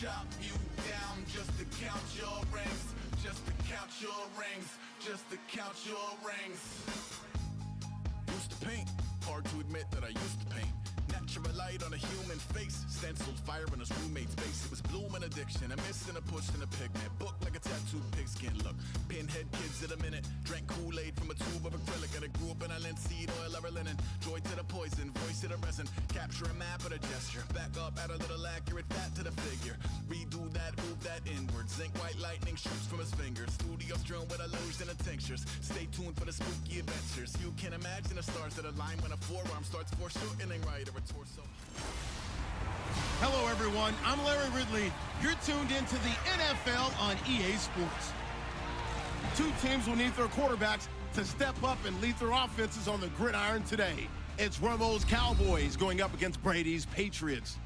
chop you down just to count your rings, just to count your rings, just to count your rings. Used to paint, hard to admit that I used to paint. Natural light on a human face, stenciled fire in his roommate's face. It was bloom and addiction, a miss and a push and a pigment. Book like a tattooed pigskin look. Pinhead kids in a minute, drank Kool-Aid from a tube of acrylic. And I grew up in a linseed oil ever linen. Joy to the poison, voice to the resin. Capture a map of a gesture. Back up, add a little accurate fat to the figure. Redo that, move that inward. Zinc white lightning shoots from his fingers. Studio strewn with illusion and tinctures. Stay tuned for the spooky adventures. You can imagine the stars that align when a forearm starts foreshortening right or a torso. Hello, everyone. I'm Larry Ridley. You're tuned into the NFL on EA Sports. Two teams will need their quarterbacks to step up and lead their offenses on the gridiron today. It's Romo's Cowboys going up against Brady's Patriots.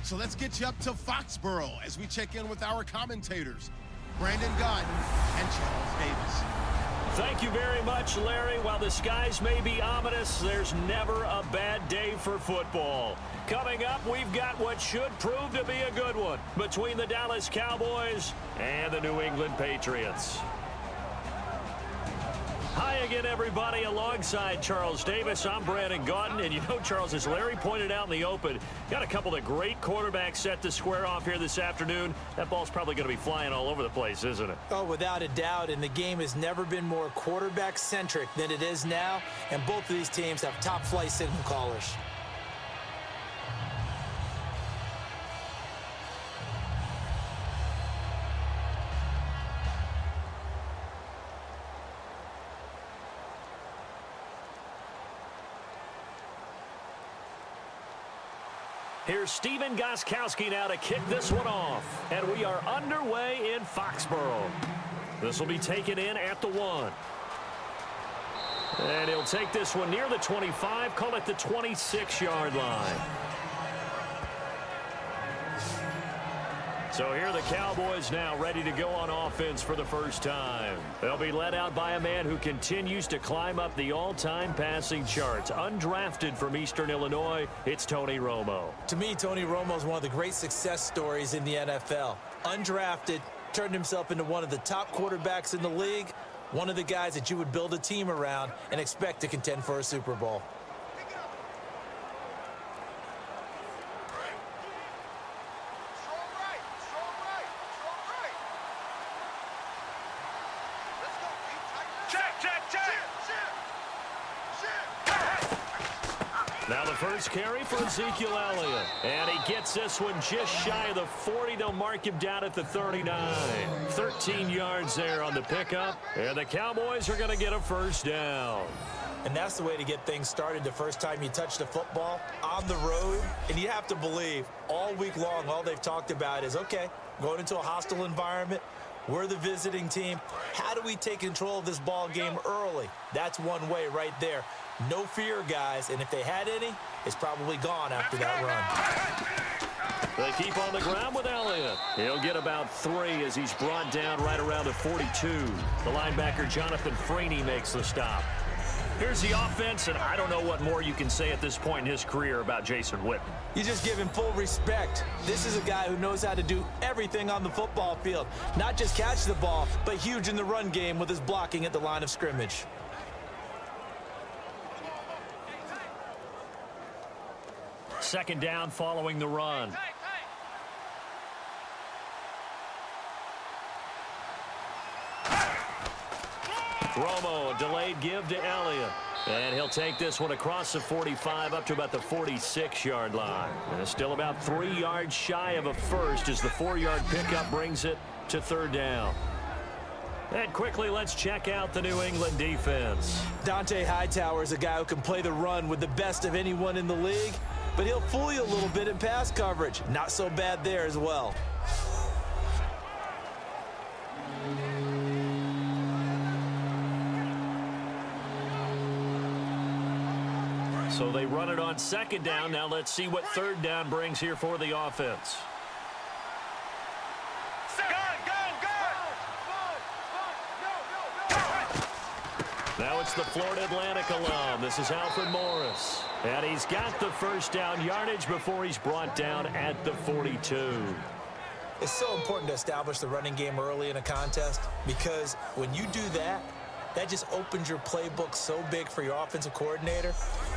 So let's get you up to Foxborough as we check in with our commentators, Brandon Gott and Charles Davis. Thank you very much, Larry. While the skies may be ominous, there's never a bad day for football. Coming up, we've got what should prove to be a good one between the Dallas Cowboys and the New England Patriots. Hi again, everybody. Alongside Charles Davis, I'm Brandon Gott. And you know, Charles, as Larry pointed out in the open, got a couple of great quarterbacks set to square off here this afternoon. That ball's probably going to be flying all over the place, isn't it? Oh, without a doubt. And the game has never been more quarterback-centric than it is now. And both of these teams have top-flight signal callers. Here's Steven Gostkowski now to kick this one off. And we are underway in Foxborough. This will be taken in at the 1. And he'll take this one near the 25, call it the 26-yard line. So here are the Cowboys now ready to go on offense for the first time. They'll be led out by a man who continues to climb up the all-time passing charts. Undrafted from Eastern Illinois, it's Tony Romo. To me, Tony Romo is one of the great success stories in the NFL. Undrafted, turned himself into one of the top quarterbacks in the league, one of the guys that you would build a team around and expect to contend for a Super Bowl. Now the first carry for Ezekiel Elliott. And he gets this one just shy of the 40. They'll mark him down at the 39. 13 yards there on the pickup. And the Cowboys are going to get a first down. And that's the way to get things started the first time you touch the football on the road. And you have to believe all week long, all they've talked about is, okay, going into a hostile environment. We're the visiting team. How do we take control of this ball game early? That's one way right there. No fear, guys, and if they had any, it's probably gone after that run. They keep on the ground with Elliott. He'll get about 3 as he's brought down right around the 42. The linebacker, Jonathan Freeney, makes the stop. Here's the offense, and I don't know what more you can say at this point in his career about Jason Witten. You just give him full respect. This is a guy who knows how to do everything on the football field. Not just catch the ball, but huge in the run game with his blocking at the line of scrimmage. Second down following the run. Romo, a delayed give to Elliott. And he'll take this one across the 45 up to about the 46-yard line. And it's still about 3 yards shy of a first as the 4-yard pickup brings it to third down. And quickly, let's check out the New England defense. Dante Hightower is a guy who can play the run with the best of anyone in the league, but he'll fool you a little bit in pass coverage. Not so bad there as well. So they run it on second down. Now let's see what third down brings here for the offense. Now it's the Florida Atlantic alum. This is Alfred Morris. And he's got the first down yardage before he's brought down at the 42. It's so important to establish the running game early in a contest because when you do that, that just opens your playbook so big for your offensive coordinator.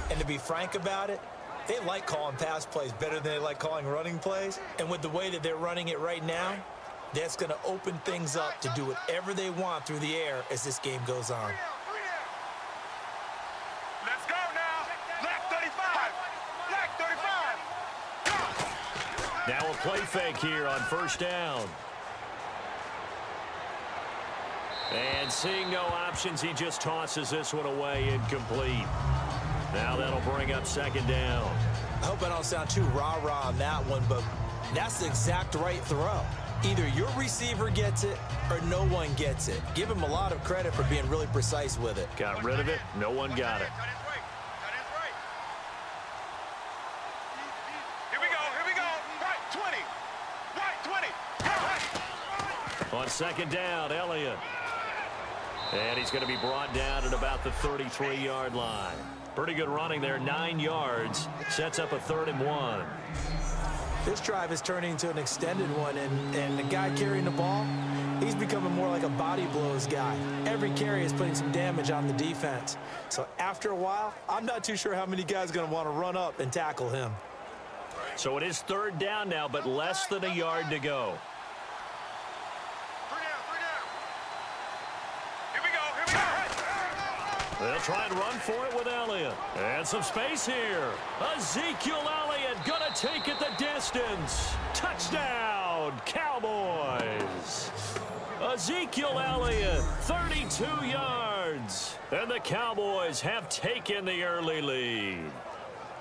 And to be frank about it, they like calling pass plays better than they like calling running plays. And with the way that they're running it right now, that's going to open things up to do whatever they want through the air as this game goes on. Let's go now. Left 35. Left 35. Now a play fake here on first down. And seeing no options, he just tosses this one away incomplete. Now that'll bring up second down. I hope I don't sound too rah-rah on that one, but that's the exact right throw. Either your receiver gets it or no one gets it. Give him a lot of credit for being really precise with it. Got rid of it. No one got it. Here we go. Here we go. Right 20. Right 20. On second down, Elliott. And he's going to be brought down at about the 33-yard line. Pretty good running there, 9 yards. Sets up a 3rd and 1. This drive is turning into an extended one, and the guy carrying the ball, he's becoming more like a body blows guy. Every carry is putting some damage on the defense. So after a while, I'm not too sure how many guys are going to want to run up and tackle him. So it is 3rd down now, but less than a yard to go. They'll try and run for it with Elliott. And some space here. Ezekiel Elliott gonna take it the distance. Touchdown, Cowboys. Ezekiel Elliott, 32 yards. And the Cowboys have taken the early lead.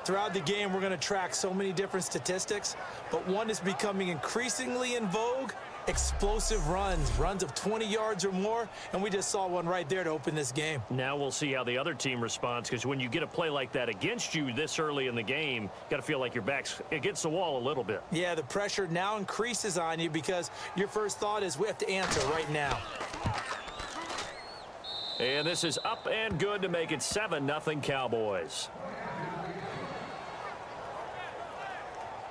Throughout the game, we're going to track so many different statistics, but one is becoming increasingly in vogue: explosive runs of 20 yards or more, and we just saw one right there to open this game. Now we'll see how the other team responds, because when you get a play like that against you this early in the game, you got to feel like your back's against the wall a little bit. Yeah, the pressure now increases on you because your first thought is we have to answer right now. And this is up and good to make it 7-0 Cowboys.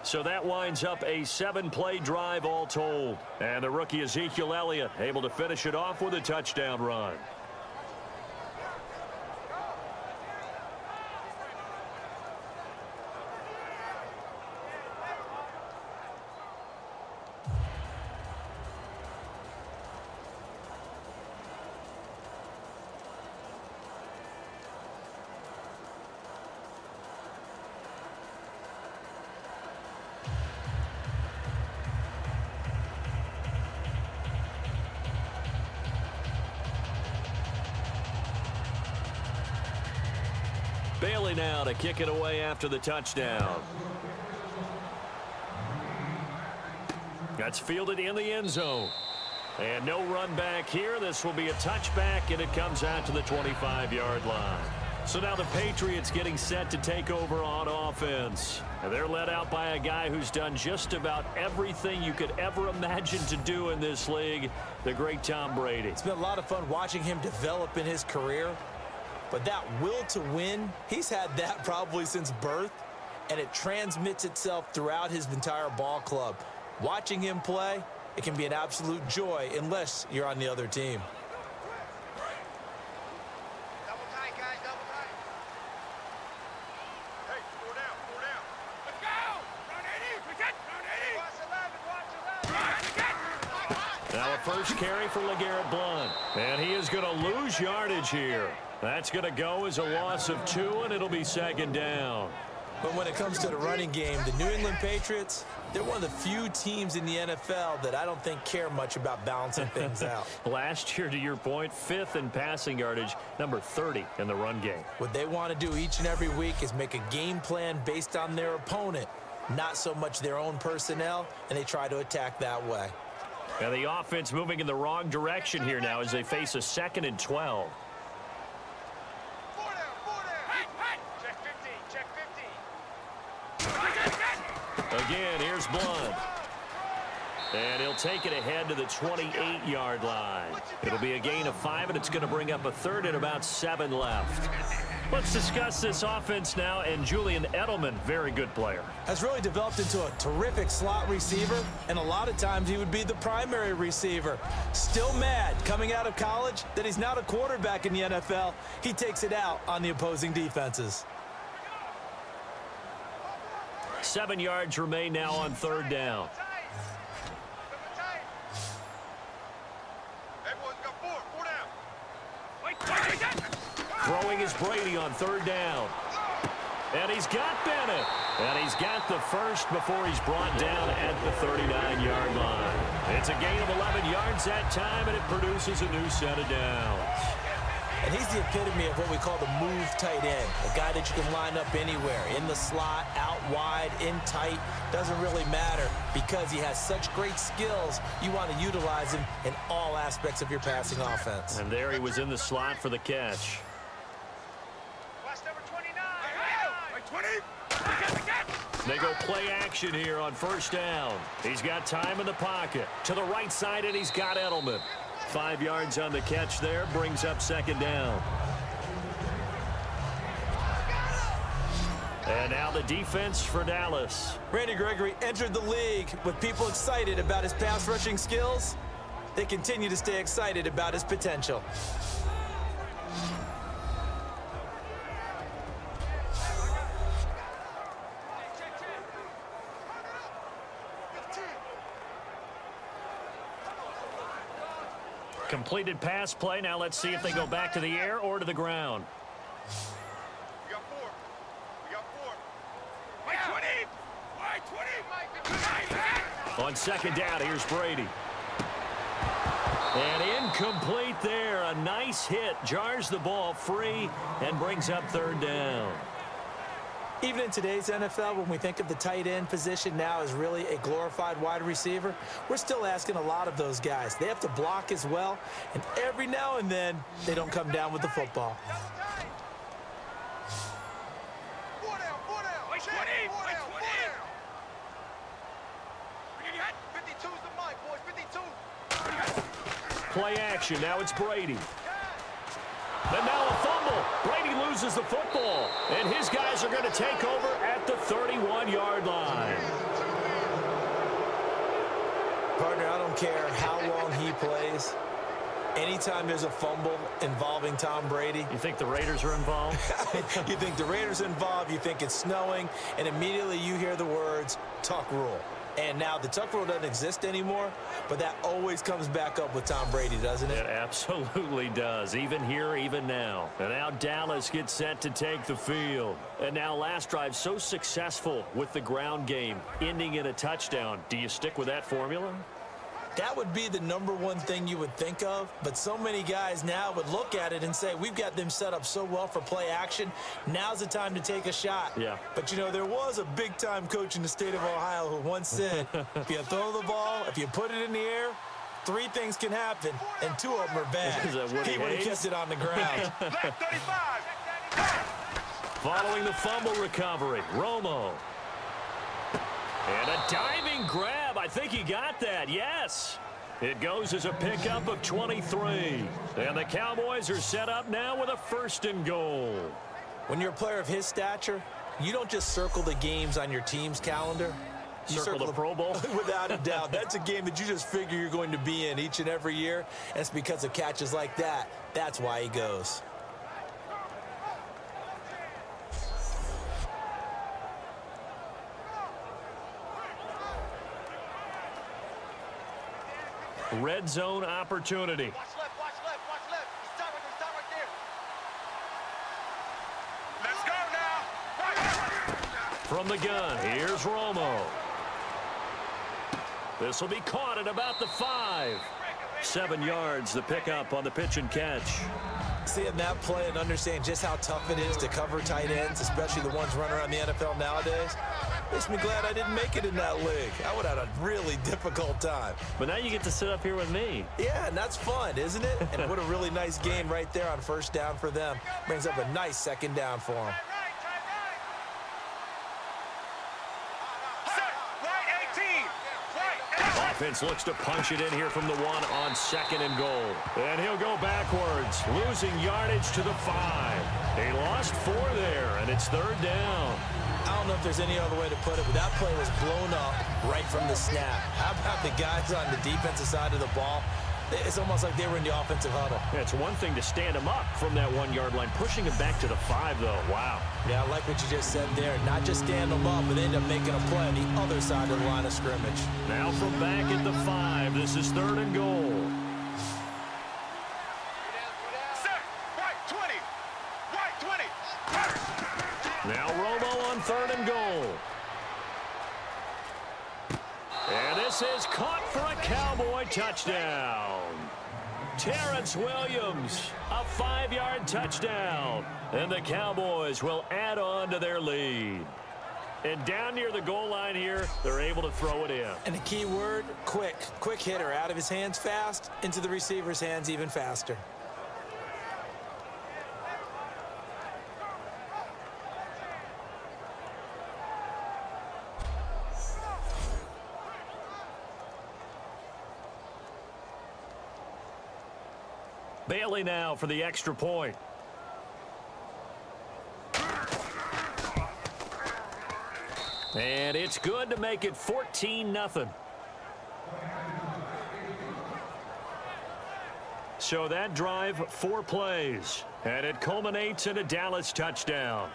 So that winds up a 7-play drive all told. And the rookie Ezekiel Elliott able to finish it off with a touchdown run. Bailey now to kick it away after the touchdown. That's fielded in the end zone. And no run back here. This will be a touchback, and it comes out to the 25-yard line. So now the Patriots getting set to take over on offense. And they're led out by a guy who's done just about everything you could ever imagine to do in this league, the great Tom Brady. It's been a lot of fun watching him develop in his career. But that will to win, he's had that probably since birth, and it transmits itself throughout his entire ball club. Watching him play, it can be an absolute joy unless you're on the other team. Double tight, guys, double tight. Hey, 4 down, 4 down. Let's go! Run 80, we get, run 80. Watch 11, watch 11. Now a first carry for LeGarrette Blount. And he is going to lose yardage here. That's going to go as a loss of 2, and it'll be second down. But when it comes to the running game, the New England Patriots, they're one of the few teams in the NFL that I don't think care much about balancing things out. Last year, to your point, 5th in passing yardage, number 30 in the run game. What they want to do each and every week is make a game plan based on their opponent, not so much their own personnel, and they try to attack that way. And the offense moving in the wrong direction here now as they face a 2nd and 12. Again, here's Blount. And he'll take it ahead to the 28-yard line. It'll be a gain of 5, and it's going to bring up a third and about 7 left. Let's discuss this offense now, and Julian Edelman, very good player. Has really developed into a terrific slot receiver, and a lot of times he would be the primary receiver. Still mad coming out of college that he's not a quarterback in the NFL. He takes it out on the opposing defenses. 7 yards remain now on third down. Throwing is Brady on third down. And he's got Bennett. And he's got the first before he's brought down at the 39-yard line. It's a gain of 11 yards that time, and it produces a new set of downs. And he's the epitome of what we call the move tight end. A guy that you can line up anywhere. In the slot, out wide, in tight. Doesn't really matter because he has such great skills. You want to utilize him in all aspects of your passing offense. And there he was in the slot for the catch. They go play action here on first down. He's got time in the pocket. To the right side, and he's got Edelman. 5 yards on the catch there, brings up second down. And now the defense for Dallas. Randy Gregory entered the league with people excited about his pass rushing skills. They continue to stay excited about his potential. Completed pass play. Now let's see if they go back to the air or to the ground. We got 4. We got 4. Wide 20. On second down, here's Brady. And incomplete there. A nice hit. Jars the ball free and brings up third down. Even in today's NFL, when we think of the tight end position now as really a glorified wide receiver, we're still asking a lot of those guys. They have to block as well, and every now and then, they don't come down with the football. 4 down. 52's the mic, boys. 52. Play action. Now it's Brady. And now a fumble. Brady loses the football. And his guys are going to take over at the 31-yard line. Partner, I don't care how long he plays. Anytime there's a fumble involving Tom Brady. You think the Raiders are involved? You think the Raiders are involved, you think it's snowing, and immediately you hear the words, tuck rule. And now the tuck rule doesn't exist anymore, but that always comes back up with Tom Brady, doesn't it? It absolutely does, even here, even now. And now Dallas gets set to take the field. And now last drive so successful with the ground game, ending in a touchdown. Do you stick with that formula? That would be the #1 thing you would think of, but so many guys now would look at it and say, we've got them set up so well for play action. Now's the time to take a shot. Yeah. But, you know, there was a big-time coach in the state of Ohio who once said, if you throw the ball, if you put it in the air, 3 things can happen, and 2 of them are bad. Is that Woody He would have Hayes? kept it on the ground. Left 35. Following the fumble recovery, Romo. And a diving grab. I think he got that. Yes. It goes as a pickup of 23. And the Cowboys are set up now with a 1st and goal. When you're a player of his stature, you don't just circle the games on your team's calendar. You Circle the Pro Bowl? Without a doubt. That's a game that you just figure you're going to be in each and every year. And it's because of catches like that. That's why he goes. Red zone opportunity. Watch left. Stop right there. Let's go now. From the gun, here's Romo. This will be caught at about the 5. 7 yards, the pickup on the pitch and catch. Seeing that play and understanding just how tough it is to cover tight ends, especially the ones running around the NFL nowadays, makes me glad I didn't make it in that league. I would have had a really difficult time. But now you get to sit up here with me. Yeah, and that's fun, isn't it? And what a really nice game right there on 1st down for them. Brings up a nice 2nd down for them. Right 18. Right 18. offense looks to punch it in here from the 1 on 2nd and goal. And he'll go backwards, losing yardage to the 5. He lost 4 there, and it's 3rd down. I don't know if there's any other way to put it, but that play was blown up right from the snap. How about the guys on the defensive side of the ball? It's almost like they were in the offensive huddle. Yeah, it's one thing to stand him up from that 1-yard line. Pushing him back to the 5, though. Wow. Yeah, I like what you just said there. Not just stand them up, but end up making a play on the other side of the line of scrimmage. Now from back at the 5, this is 3rd and goal. Set. Right 20. Right 20. Now Romo on 3rd and goal. And this is caught for a Cowboy touchdown. Terrence Williams, a 5-yard touchdown. And the Cowboys will add on to their lead. And down near the goal line here, they're able to throw it in. And the key word, quick. Quick hitter, out of his hands fast, into the receiver's hands even faster. Bailey now for the extra point. And it's good to make it 14-0. So that drive, 4 plays, and it culminates in a Dallas touchdown.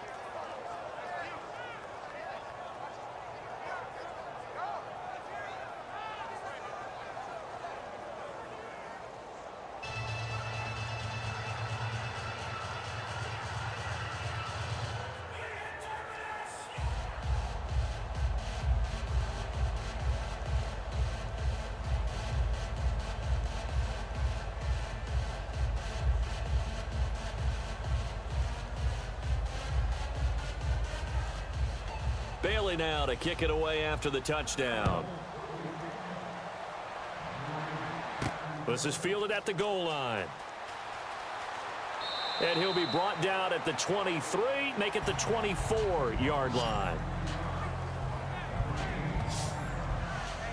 Bailey now to kick it away after the touchdown. This is fielded at the goal line. And he'll be brought down at the 23, make it the 24-yard line.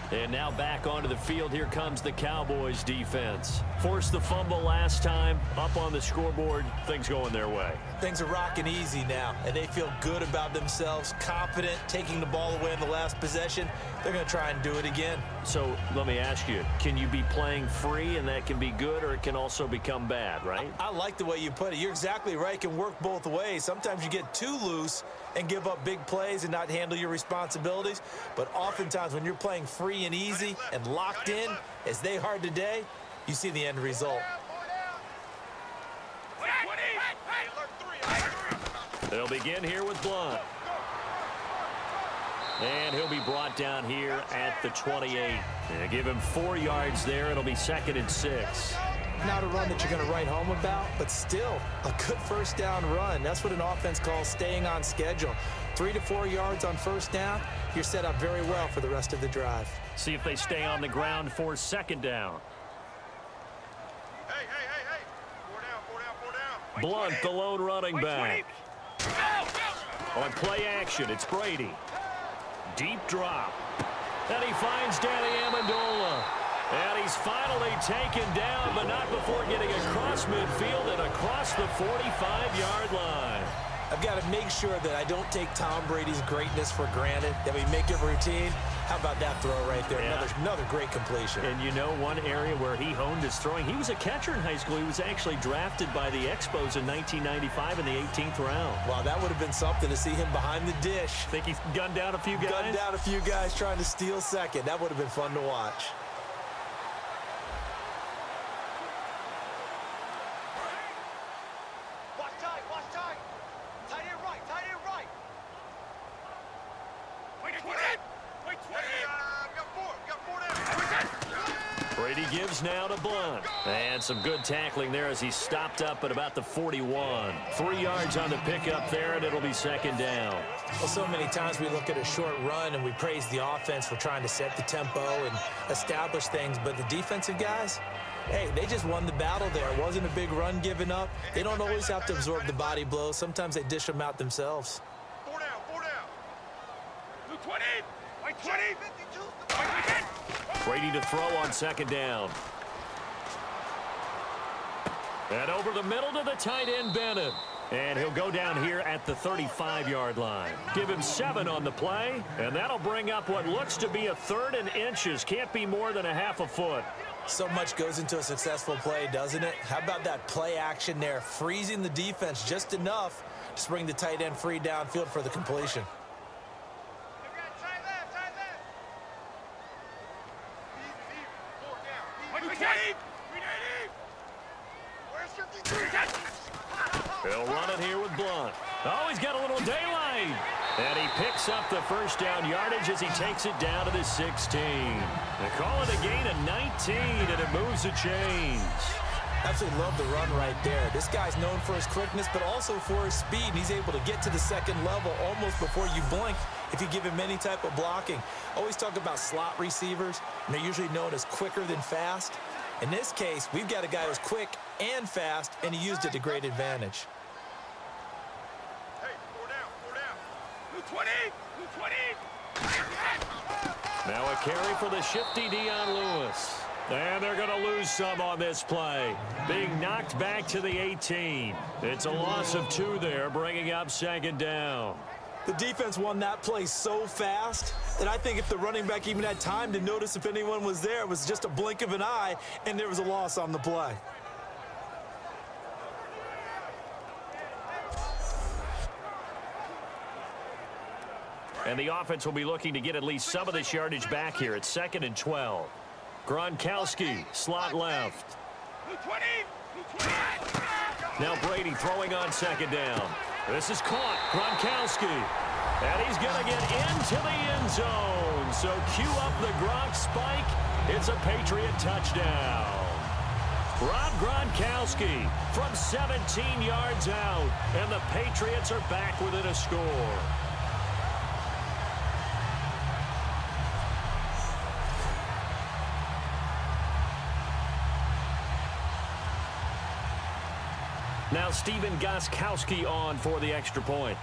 And now back onto the field. Here comes the Cowboys defense. Forced the fumble last time. Up on the scoreboard. Things going their way. Things are rocking easy now, and they feel good about themselves, confident, taking the ball away in the last possession. They're going to try and do it again. So let me ask you, can you be playing free and that can be good, or it can also become bad, right? I like the way you put it. You're exactly right. It can work both ways. Sometimes you get too loose and give up big plays and not handle your responsibilities. But oftentimes when you're playing free and easy and locked in, as they are today, you see the end result. They'll begin here with Blunt. And he'll be brought down here at the 28. And give him 4 yards there. It'll be 2nd and 6. Not a run that you're going to write home about, but still a good first down run. That's what an offense calls staying on schedule. 3 to 4 yards on first down, you're set up very well for the rest of the drive. See if they stay on the ground for 2nd down. Hey. 4 down. Blunt, the lone running back. On play action, it's Brady. Deep drop. And he finds Danny Amendola. And he's finally taken down, but not before getting across midfield and across the 45-yard line. I've got to make sure that I don't take Tom Brady's greatness for granted, that we make it routine. How about that throw right there? Yeah. Another great completion. And you know one area where he honed his throwing? He was a catcher in high school. He was actually drafted by the Expos in 1995 in the 18th round. Wow, that would have been something to see him behind the dish. Think he's gunned down a few guys? Gunned down a few guys trying to steal second. That would have been fun to watch. Watch tight. Tight end right. Wait, 20. Got 4 down. Brady gives now to Blunt. And some good tackling there as he stopped up at about the 41. 3 yards on the pickup there, and it'll be 2nd down. Well, so many times we look at a short run and we praise the offense for trying to set the tempo and establish things, but the defensive guys, hey, they just won the battle there. It wasn't a big run given up. They don't always have to absorb the body blows. Sometimes they dish them out themselves. 4 down. 20. White 20. Brady to throw on second down. And over the middle to the tight end, Bennett. And he'll go down here at the 35-yard line. Give him 7 on the play, and that'll bring up what looks to be a 3rd and inches. Can't be more than a half a foot. So much goes into a successful play, doesn't it? How about that play action there, freezing the defense just enough to bring the tight end free downfield for the completion. He'll run it here with Blunt. Oh, he's got a little daylight. And he picks up the first down yardage as he takes it down to the 16. They call it a gain of 19, and it moves the chains. Absolutely love the run right there. This guy's known for his quickness, but also for his speed. He's able to get to the second level almost before you blink if you give him any type of blocking. Always talk about slot receivers, and they're usually known as quicker than fast. In this case, we've got a guy who's quick and fast, and he used it to great advantage. Hey, 4 down. 20. Now a carry for the shifty Dion Lewis. And they're going to lose some on this play. Being knocked back to the 18. It's a loss of 2 there, bringing up second down. The defense won that play so fast that I think if the running back even had time to notice if anyone was there, it was just a blink of an eye, and there was a loss on the play. And the offense will be looking to get at least some of this yardage back here. It's 2nd and 12. Gronkowski, slot left. Now Brady throwing on second down. This is caught. Gronkowski. And he's going to get into the end zone. So cue up the Gronk spike. It's a Patriot touchdown. Rob Gronkowski from 17 yards out. And the Patriots are back within a score. Now Steven Gostkowski on for the extra point.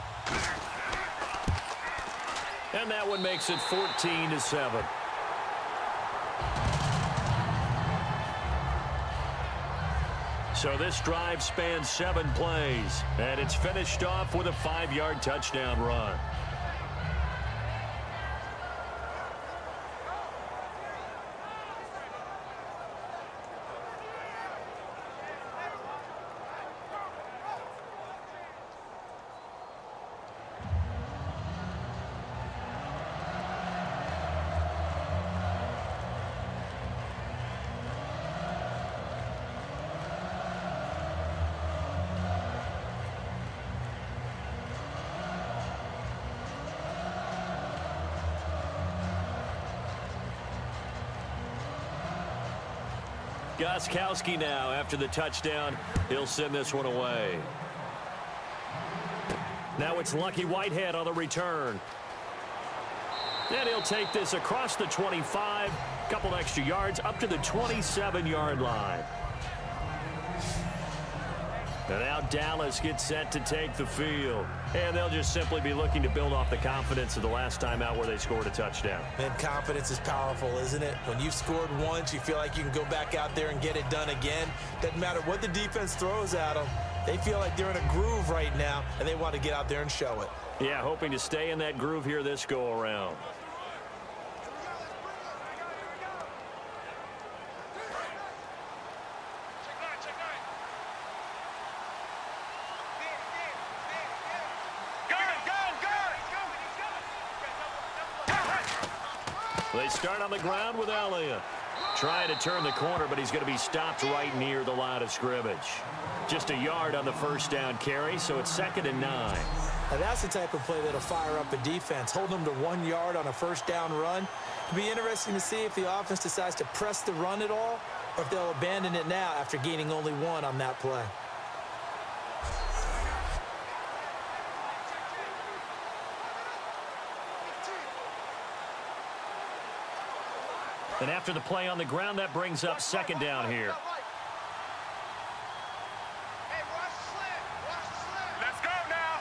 And that one makes it 14-7. So this drive spans 7 plays, and it's finished off with a 5-yard touchdown run. Gostkowski now, after the touchdown, he'll send this one away. Now it's Lucky Whitehead on the return. And he'll take this across the 25, couple extra yards, up to the 27-yard line. And now Dallas gets set to take the field. And they'll just simply be looking to build off the confidence of the last time out where they scored a touchdown. And confidence is powerful, isn't it? When you've scored once, you feel like you can go back out there and get it done again. Doesn't matter what the defense throws at them. They feel like they're in a groove right now, and they want to get out there and show it. Yeah, hoping to stay in that groove here this go-around. They start on the ground with Elliott. Trying to turn the corner, but he's going to be stopped right near the line of scrimmage. Just a yard on the first down carry, so it's 2nd and 9. Now that's the type of play that'll fire up a defense. Hold them to 1 yard on a first down run. It'll be interesting to see if the offense decides to press the run at all, or if they'll abandon it now after gaining only 1 on that play. And after the play on the ground, that brings up 2nd down here. Let's go now.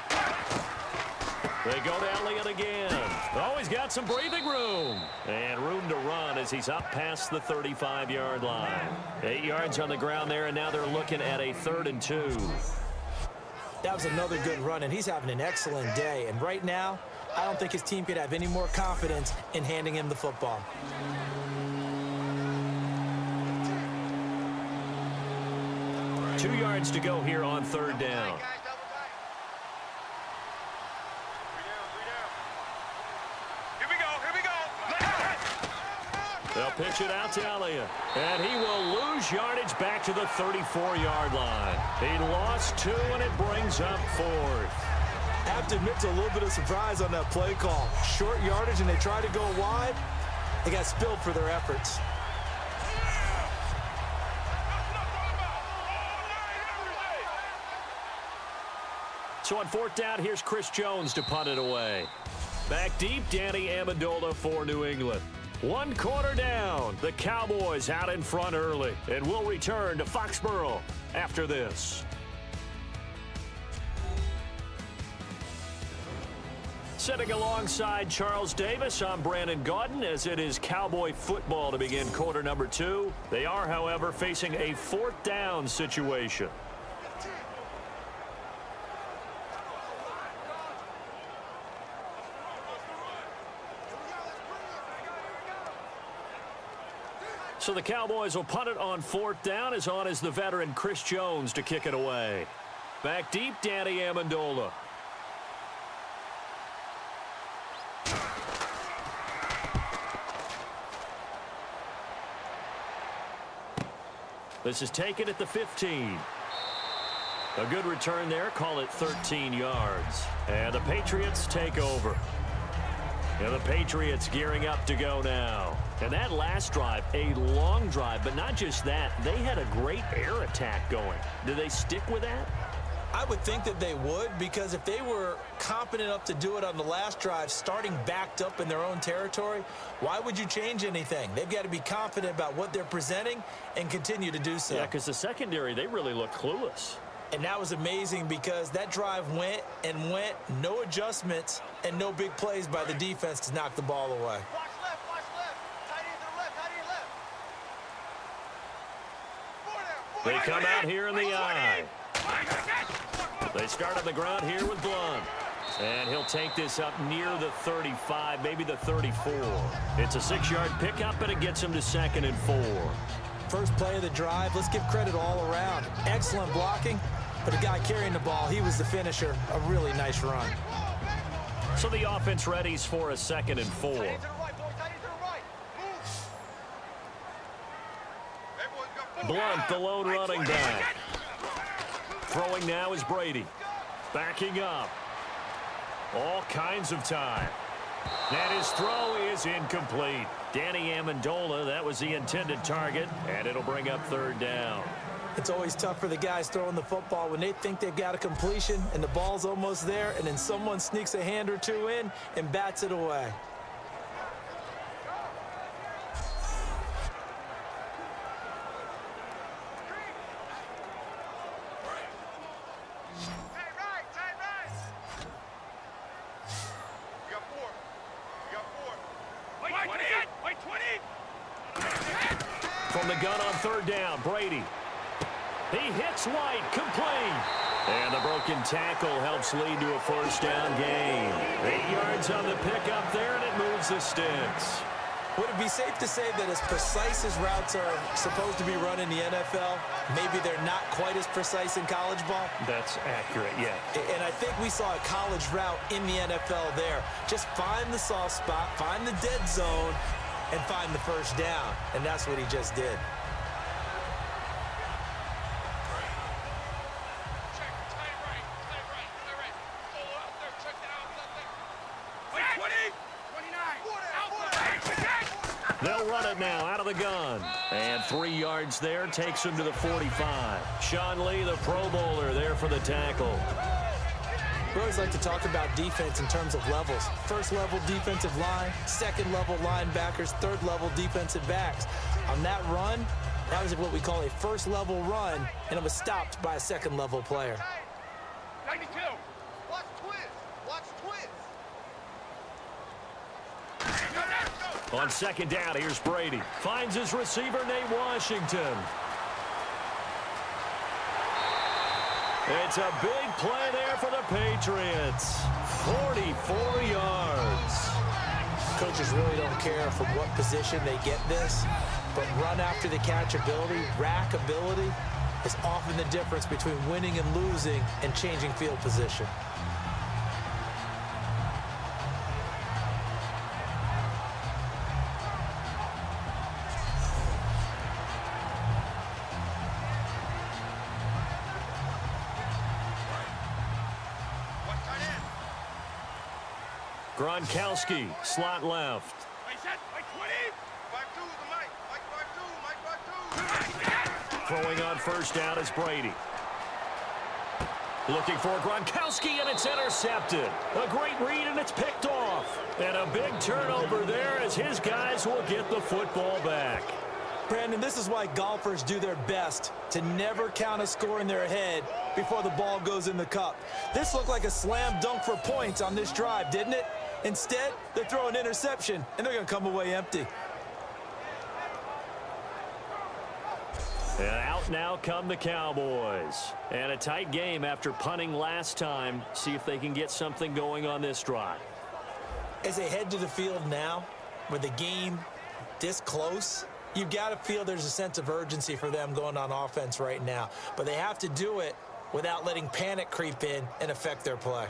They go to Elliott again. Oh, he's got got some breathing room. And room to run as he's up past the 35-yard line. 8 yards on the ground there, and now they're looking at a 3rd and 2. That was another good run, and he's having an excellent day. And right now, I don't think his team could have any more confidence in handing him the football. Two yards to go here on 3rd down. They'll pitch it out to Elliott, and he will lose yardage back to the 34-yard line. He lost 2, and it brings up 4th. I have to admit to a little bit of surprise on that play call. Short yardage, and they try to go wide. They got spilled for their efforts. So on 4th down, here's Chris Jones to punt it away. Back deep, Danny Amendola for New England. 1 quarter down. The Cowboys out in front early, and we'll return to Foxborough after this. Sitting alongside Charles Davis, I'm Brandon Gaudin, as it is Cowboy football to begin quarter number 2. They are, however, facing a 4th down situation. So the Cowboys will punt it on 4th down, as on is the veteran Chris Jones to kick it away. Back deep, Danny Amendola. This is taken at the 15. A good return there, call it 13 yards. And the Patriots take over. And the Patriots gearing up to go now. And that last drive, a long drive, but not just that. They had a great air attack going. Do they stick with that? I would think that they would, because if they were competent enough to do it on the last drive, starting backed up in their own territory, why would you change anything? They've got to be confident about what they're presenting and continue to do so. Yeah, because the secondary, they really look clueless. And that was amazing, because that drive went and went, no adjustments, and no big plays by the defense to knock the ball away. Watch left, tight end to the left, tight end left. They come out here in the eye. They start on the ground here with Blunt. And he'll take this up near the 35, maybe the 34. It's a 6-yard pickup, and it gets him to 2nd and 4. First play of the drive, let's give credit all around. Excellent blocking, but the guy carrying the ball, he was the finisher. A really nice run. So the offense readies for a 2nd and 4. Blunt, the lone running back. Throwing now is Brady. Backing up. All kinds of time. And his throw is incomplete. Danny Amendola, that was the intended target, and it'll bring up 3rd down. It's always tough for the guys throwing the football when they think they've got a completion and the ball's almost there, and then someone sneaks a hand or two in and bats it away. From the gun on 3rd down, Brady. He hits White, complete. And the broken tackle helps lead to a 1st down gain. 8 yards on the pickup there, and it moves the sticks. Would it be safe to say that as precise as routes are supposed to be run in the NFL, maybe they're not quite as precise in college ball? That's accurate, yeah. And I think we saw a college route in the NFL there. Just find the soft spot, find the dead zone, and find the 1st down. And that's what he just did. They'll run it now out of the gun. And 3 yards there takes him to the 45. Sean Lee, the Pro Bowler, there for the tackle. We always like to talk about defense in terms of levels. 1st level defensive line, 2nd level linebackers, 3rd level defensive backs. On that run, that was what we call a 1st level run, and it was stopped by a 2nd level player. 92. Watch twins. Watch twins. On second down, here's Brady. Finds his receiver, Nate Washington. It's a big play there for the Patriots. 44 yards. Coaches really don't care from what position they get this, but run after the catch ability, rack ability, is often the difference between winning and losing and changing field position. Gronkowski, slot left. Throwing on first down is Brady. Looking for Gronkowski, and it's intercepted. A great read, and it's picked off. And a big turnover there as his guys will get the football back. Brandon, this is why golfers do their best to never count a score in their head before the ball goes in the cup. This looked like a slam dunk for points on this drive, didn't it? Instead, they're throwing an interception, and they're going to come away empty. And out now come the Cowboys. And a tight game after punting last time. See if they can get something going on this drive. As they head to the field now, with the game this close, you've got to feel there's a sense of urgency for them going on offense right now. But they have to do it without letting panic creep in and affect their play.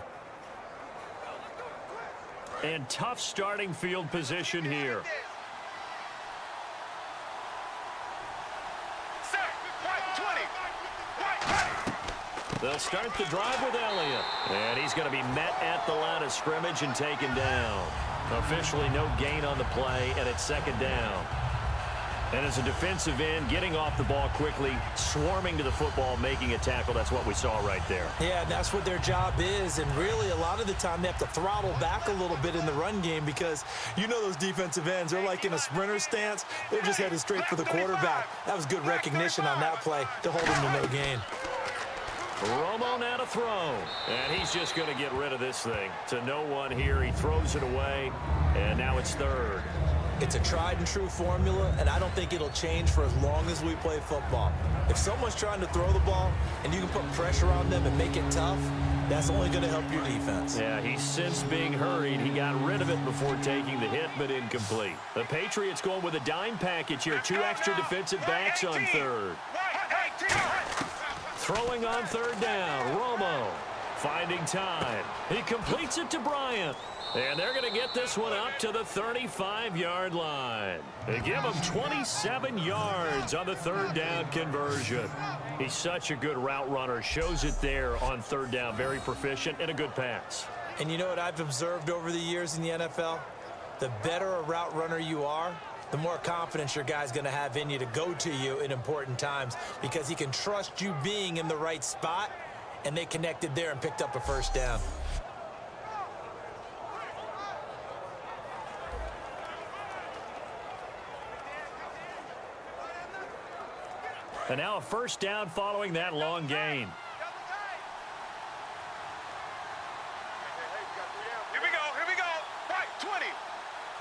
And tough starting field position here. They'll start the drive with Elliott. And he's going to be met at the line of scrimmage and taken down. Officially no gain on the play, and it's second down. And as a defensive end, getting off the ball quickly, swarming to the football, making a tackle, that's what we saw right there. Yeah, that's what their job is, and really a lot of the time they have to throttle back a little bit in the run game because you know those defensive ends, they're like in a sprinter stance. They're just headed straight for the quarterback. That was good recognition on that play to hold him to no gain. Romo now to throw, and he's just going to get rid of this thing. To no one here, he throws it away, and now it's third. It's a tried-and-true formula, and I don't think it'll change for as long as we play football. If someone's trying to throw the ball and you can put pressure on them and make it tough, that's only going to help your defense. Yeah, he's since being hurried. He got rid of it before taking the hit, but incomplete. The Patriots going with a dime package here. 2 extra defensive backs on third. Throwing on third down, Romo finding time. He completes it to Bryant. And they're going to get this one up to the 35-yard line. They give him 27 yards on the third down conversion. He's such a good route runner. Shows it there on third down. Very proficient and a good pass. And you know what I've observed over the years in the NFL? The better a route runner you are, the more confidence your guy's going to have in you to go to you in important times because he can trust you being in the right spot, and they connected there and picked up a first down. And now a first down following that long gain. Here we go. Right 20.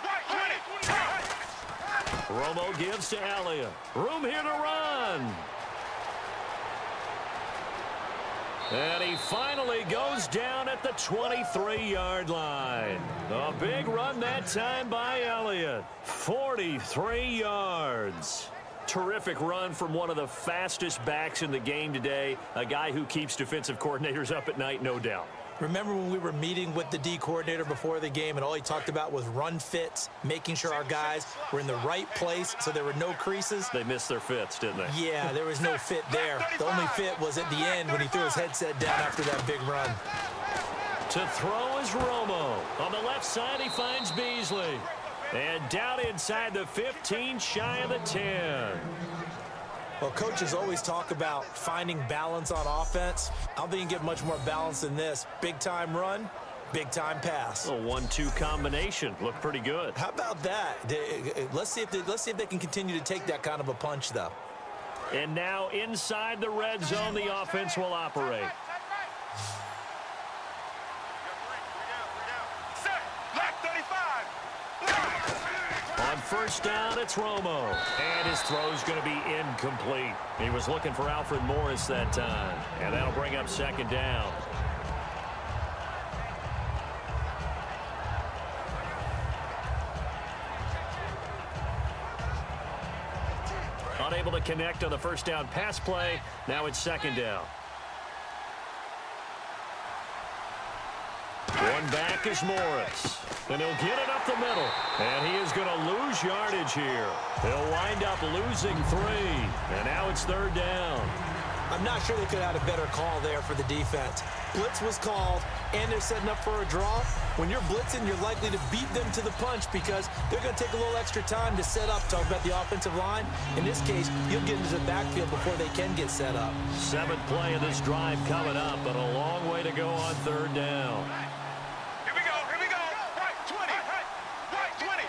Right 20. Romo gives to Elliott. Room here to run. And he finally goes down at the 23-yard line. A big run that time by Elliott. 43 yards. Terrific run from one of the fastest backs in the game today. A guy who keeps defensive coordinators up at night, no doubt. Remember when we were meeting with the D coordinator before the game and all he talked about was run fits, making sure our guys were in the right place so there were no creases? They missed their fits, didn't they? Yeah, there was no fit there. The only fit was at the end when he threw his headset down after that big run. To throw is Romo. On the left side, he finds Beasley. And down inside the 15, shy of the 10. Well, coaches always talk about finding balance on offense. I don't think you can get much more balance than this. Big-time run, big-time pass. A 1-2 combination. Looked pretty good. How about that? Let's see if they can continue to take that kind of a punch, though. And now inside the red zone, the offense will operate. On first down, it's Romo. And his throw's going to be incomplete. He was looking for Alfred Morris that time. And that'll bring up second down. Unable to connect on the first down pass play. Now it's second down. One back is Morris. And he'll get it up the middle. And he is going to lose yardage here. He'll wind up losing 3. And now it's third down. I'm not sure they could have had a better call there for the defense. Blitz was called, and they're setting up for a draw. When you're blitzing, you're likely to beat them to the punch because they're going to take a little extra time to set up. Talk about the offensive line. In this case, you'll get into the backfield before they can get set up. 7th play of this drive coming up, but a long way to go on third down. Here we go. Right 20. Right 20.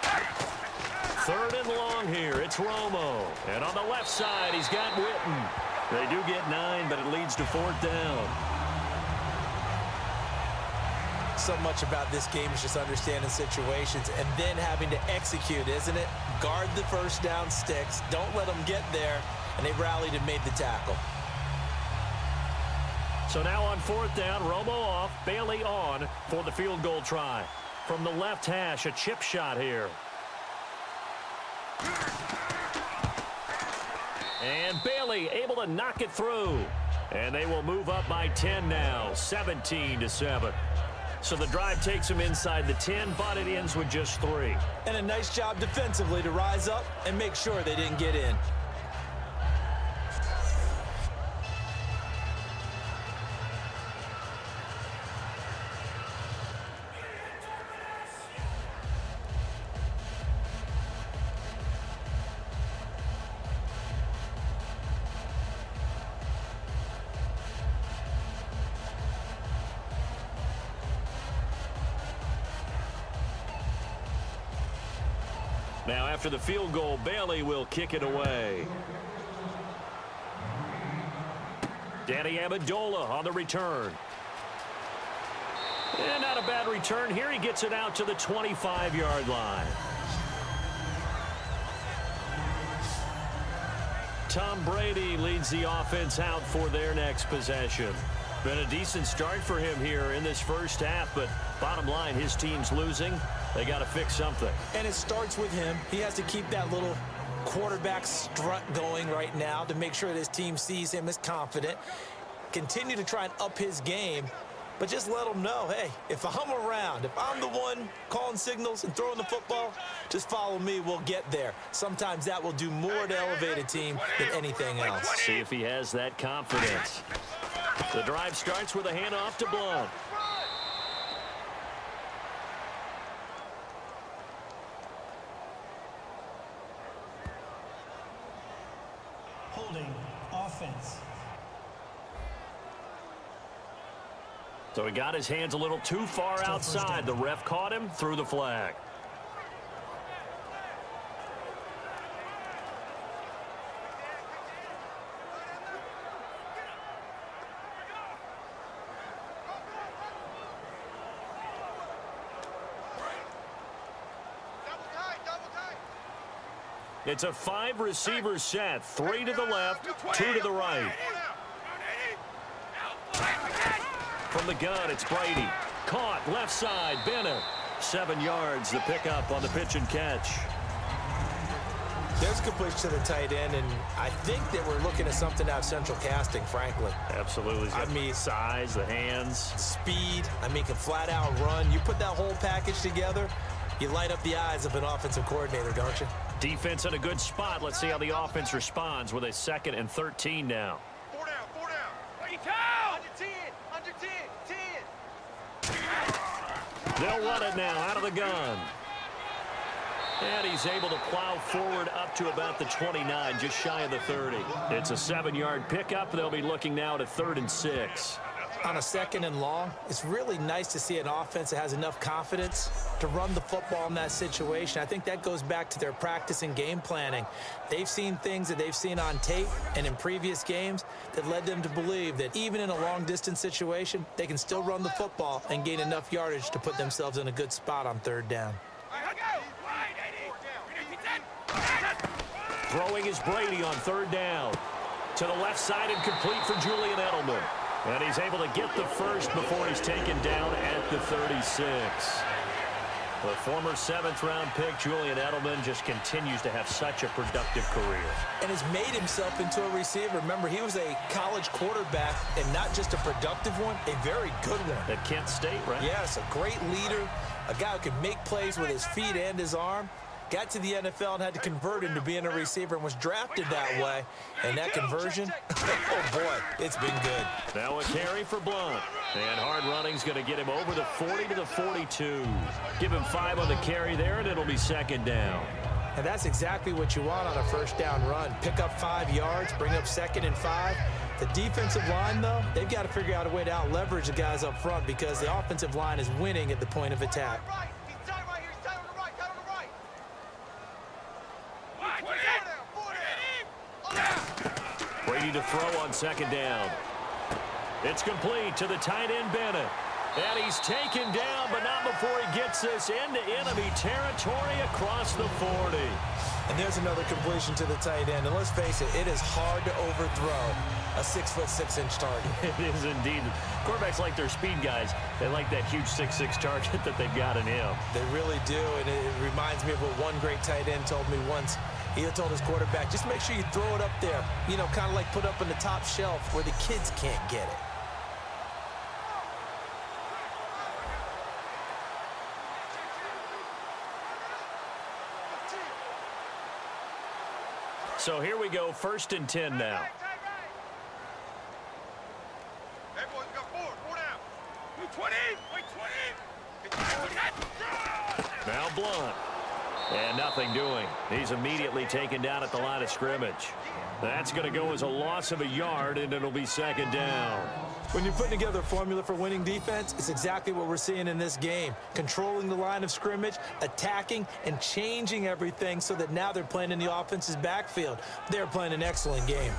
Third and long here. It's Romo. And on the left side, he's got Witten. They do get 9, but it leads to 4th down. So much about this game is just understanding situations and then having to execute, isn't it? Guard the first down sticks. Don't let them get there. And they rallied and made the tackle. So now on 4th down, Romo off, Bailey on for the field goal try. From the left hash, a chip shot here. And Bailey able to knock it through. And they will move up by 10 now, 17-7. So the drive takes them inside the 10, but it ends with just 3. And a nice job defensively to rise up and make sure they didn't get in. Now after the field goal, Bailey will kick it away. Danny Amendola on the return. And not a bad return here. He gets it out to the 25-yard line. Tom Brady leads the offense out for their next possession. Been a decent start for him here in this first half, but bottom line, his team's losing. They got to fix something. And it starts with him. He has to keep that little quarterback strut going right now to make sure that his team sees him as confident. Continue to try and up his game, but just let him know, hey, if I'm around, if I'm the one calling signals and throwing the football, just follow me, we'll get there. Sometimes that will do more to elevate a team than anything else. See if he has that confidence. The drive starts with a handoff to Blunt. Holding offense. So he got his hands a little too far outside. The ref caught him, threw the flag. It's a 5-receiver set. 3 to the left, 2 to the right. From the gun, it's Brady. Caught, left side, Bennett. 7 yards, the pickup on the pitch and catch. There's a completion to the tight end, and I think that we're looking at something out of central casting, frankly. Absolutely. I mean, size, the hands. Speed, can flat out run. You put that whole package together, you light up the eyes of an offensive coordinator, don't you? Defense in a good spot. Let's see how the offense responds with a 2nd and 13 now. 4 down. Wait, under 10. They'll run it now out of the gun. And he's able to plow forward up to about the 29, just shy of the 30. It's a 7-yard pickup. They'll be looking now to 3rd and 6. On a 2nd and long, it's really nice to see an offense that has enough confidence to run the football in that situation. I think that goes back to their practice and game planning. They've seen things that they've seen on tape and in previous games that led them to believe that even in a long-distance situation, they can still run the football and gain enough yardage to put themselves in a good spot on 3rd down. Throwing is Brady on third down. To the left side and complete for Julian Edelman. And he's able to get the first before he's taken down at the 36. The former 7th-round pick, Julian Edelman, just continues to have such a productive career. And has made himself into a receiver. Remember, he was a college quarterback, and not just a productive one, a very good one. At Kent State, right? Yes, a great leader, a guy who could make plays with his feet and his arm. Got to the NFL and had to convert into being a receiver and was drafted that way. And that conversion, oh boy, it's been good. Now a carry for Blunt. And hard running's going to get him over the 40 to the 42. Give him 5 on the carry there, and it'll be second down. And that's exactly what you want on a first down run. Pick up 5 yards, bring up 2nd and 5. The defensive line, though, they've got to figure out a way to out-leverage the guys up front because the offensive line is winning at the point of attack. Brady to throw on second down. It's complete to the tight end, Bennett. And he's taken down, but not before he gets this into enemy territory across the 40. And there's another completion to the tight end. And let's face it, it is hard to overthrow a 6'6" target. It is indeed. Quarterbacks like their speed guys. They like that huge 6'6" target that they've got in him. They really do, and it reminds me of what one great tight end told me once. He told his quarterback, just make sure you throw it up there, you know, kind of like put up on the top shelf where the kids can't get it. So here we go, 1st and 10 now. Hey, boys, we got 4 down. 20. Now Blunt. And nothing doing. He's immediately taken down at the line of scrimmage. That's going to go as a loss of a yard, and it'll be second down. When you're putting together a formula for winning defense, it's exactly what we're seeing in this game. Controlling the line of scrimmage, attacking, and changing everything so that now they're playing in the offense's backfield. They're playing an excellent game.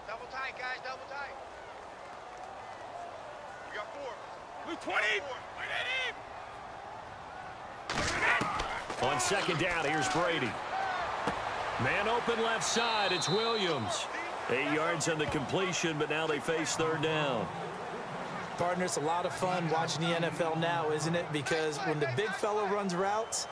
Double tight, guys, double tight. We got 4. 20. On second down, here's Brady. Man open left side, it's Williams. 8 yards on the completion, but now they face third down. Partner, it's a lot of fun watching the NFL now, isn't it? Because when the big fella runs routes,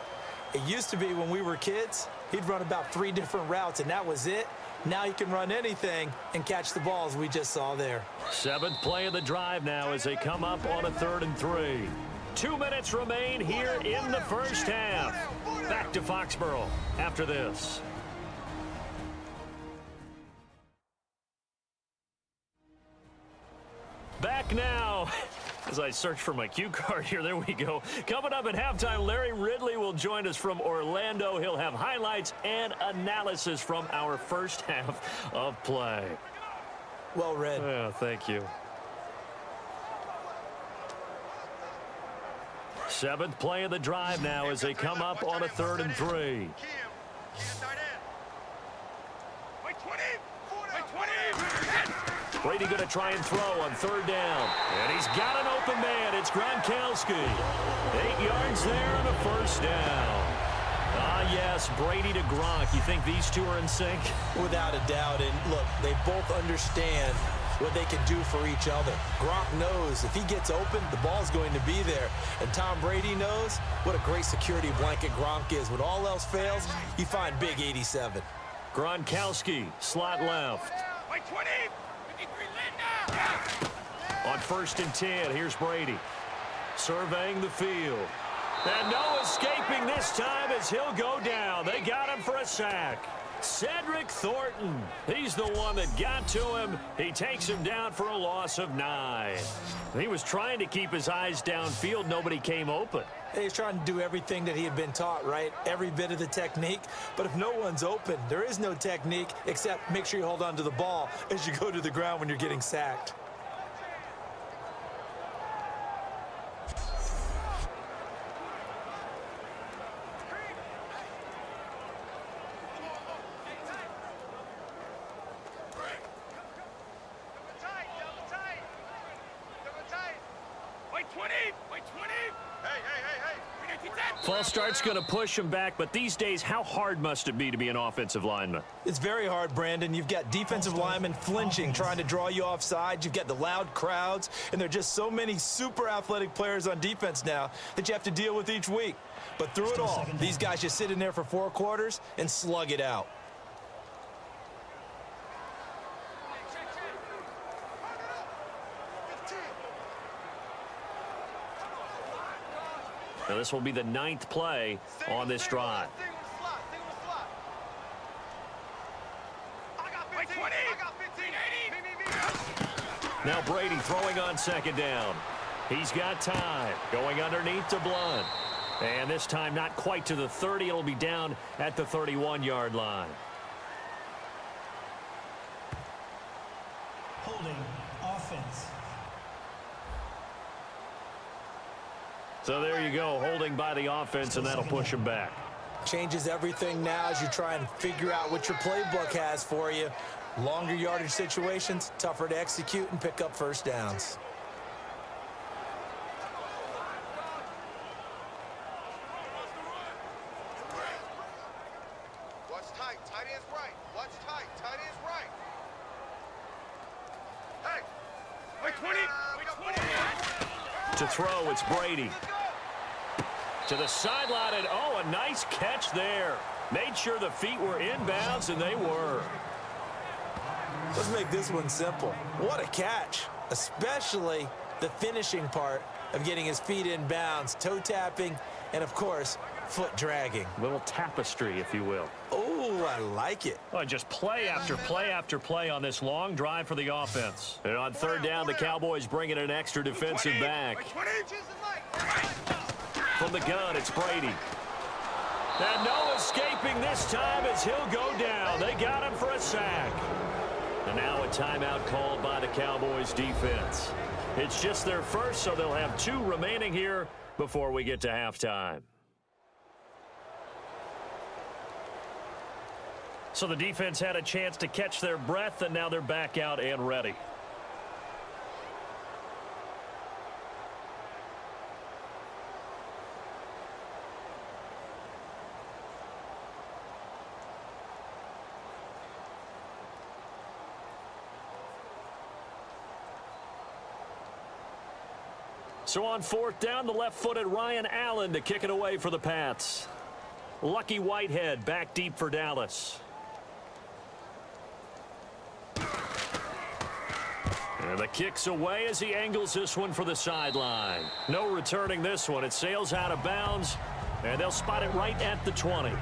it used to be when we were kids, he'd run about 3 different routes, and that was it. Now he can run anything and catch the balls we just saw there. 7th play of the drive now as they come up on a 3rd and 3. 2 minutes remain here in the first half. Back to Foxborough after this. Back now. As I search for my cue card here, there we go. Coming up at halftime, Larry Ridley will join us from Orlando. He'll have highlights and analysis from our first half of play. Well read. Oh, thank you. 7th play of the drive now as they come up on a 3rd and 3. Brady going to try and throw on 3rd down. And he's got an open man. It's Gronkowski. 8 yards there and a first down. Ah, yes, Brady to Gronk. You think these two are in sync? Without a doubt. And look, they both understand what they can do for each other. Gronk knows if he gets open, the ball's going to be there. And Tom Brady knows what a great security blanket Gronk is. When all else fails, you find big 87. Gronkowski, slot left. On 1st and 10, here's Brady. Surveying the field. And no escaping this time as he'll go down. They got him for a sack. Cedric Thornton. He's the one that got to him. He takes him down for a loss of 9. He was trying to keep his eyes downfield. Nobody came open. He's trying to do everything that he had been taught, right? Every bit of the technique. But if no one's open, there is no technique except make sure you hold on to the ball as you go to the ground when you're getting sacked. False start's going to push him back, but these days, how hard must it be to be an offensive lineman? It's very hard, Brandon. You've got defensive linemen flinching, trying to draw you offside. You've got the loud crowds, and there are just so many super athletic players on defense now that you have to deal with each week. But through it all, these guys just sit in there for 4 quarters and slug it out. Now this will be the 9th play on this drive. Now Brady throwing on 2nd down. He's got time. Going underneath to Blunt. And this time not quite to the 30. It'll be down at the 31-yard line. Holding offense. So there you go, holding by the offense, and that'll push him back. Changes everything now as you try and figure out what your playbook has for you. Longer yardage situations, tougher to execute and pick up first downs. Watch tight. Tight end's right. Watch tight. Tight end's right. Hey! Wait 20! Wait 20! To throw, it's Brady. To the sideline, and oh, a nice catch there. Made sure the feet were inbounds, and they were. Let's make this one simple. What a catch, especially the finishing part of getting his feet in bounds, toe tapping, and of course, foot dragging. Little tapestry, if you will. Oh, I like it. Oh, just play after play after play on this long drive for the offense. And on 3rd down, the Cowboys bring in an extra defensive back. From the gun, it's Brady. And no escaping this time as he'll go down. They got him for a sack. And now a timeout called by the Cowboys defense. It's just their first, so they'll have 2 remaining here before we get to halftime. So the defense had a chance to catch their breath, and now they're back out and ready. So on 4th down, the left-footed Ryan Allen to kick it away for the Pats. Lucky Whitehead back deep for Dallas. And the kick's away as he angles this one for the sideline. No returning this one. It sails out of bounds, and they'll spot it right at the 20.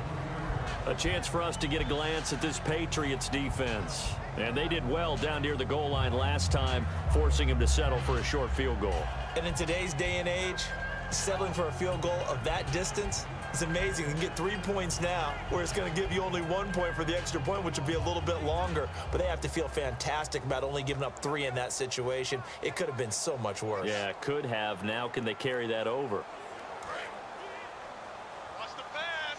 A chance for us to get a glance at this Patriots defense. And they did well down near the goal line last time, forcing him to settle for a short field goal. And in today's day and age, settling for a field goal of that distance is amazing. You can get 3 points now, where it's going to give you only 1 point for the extra point, which would be a little bit longer. But they have to feel fantastic about only giving up 3 in that situation. It could have been so much worse. Yeah, could have. Now can they carry that over? Watch the pass.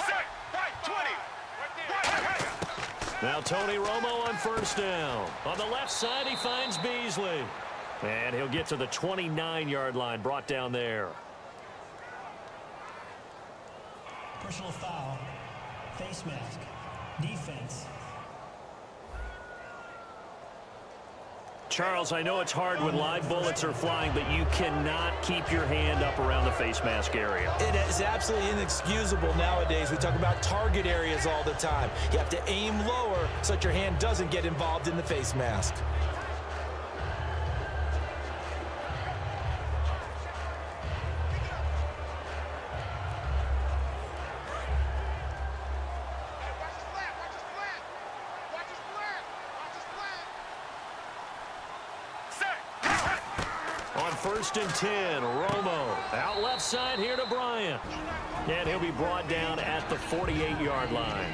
Set. Right 20. Right. Now Tony Romo on 1st down. On the left side, he finds Beasley. And he'll get to the 29-yard line, brought down there. Personal foul. Face mask. Defense. Charles, I know it's hard when live bullets are flying, but you cannot keep your hand up around the face mask area. It is absolutely inexcusable nowadays. We talk about target areas all the time. You have to aim lower so that your hand doesn't get involved in the face mask. On 1st and 10, Romo out left side here to Bryant. And he'll be brought down at the 48-yard line.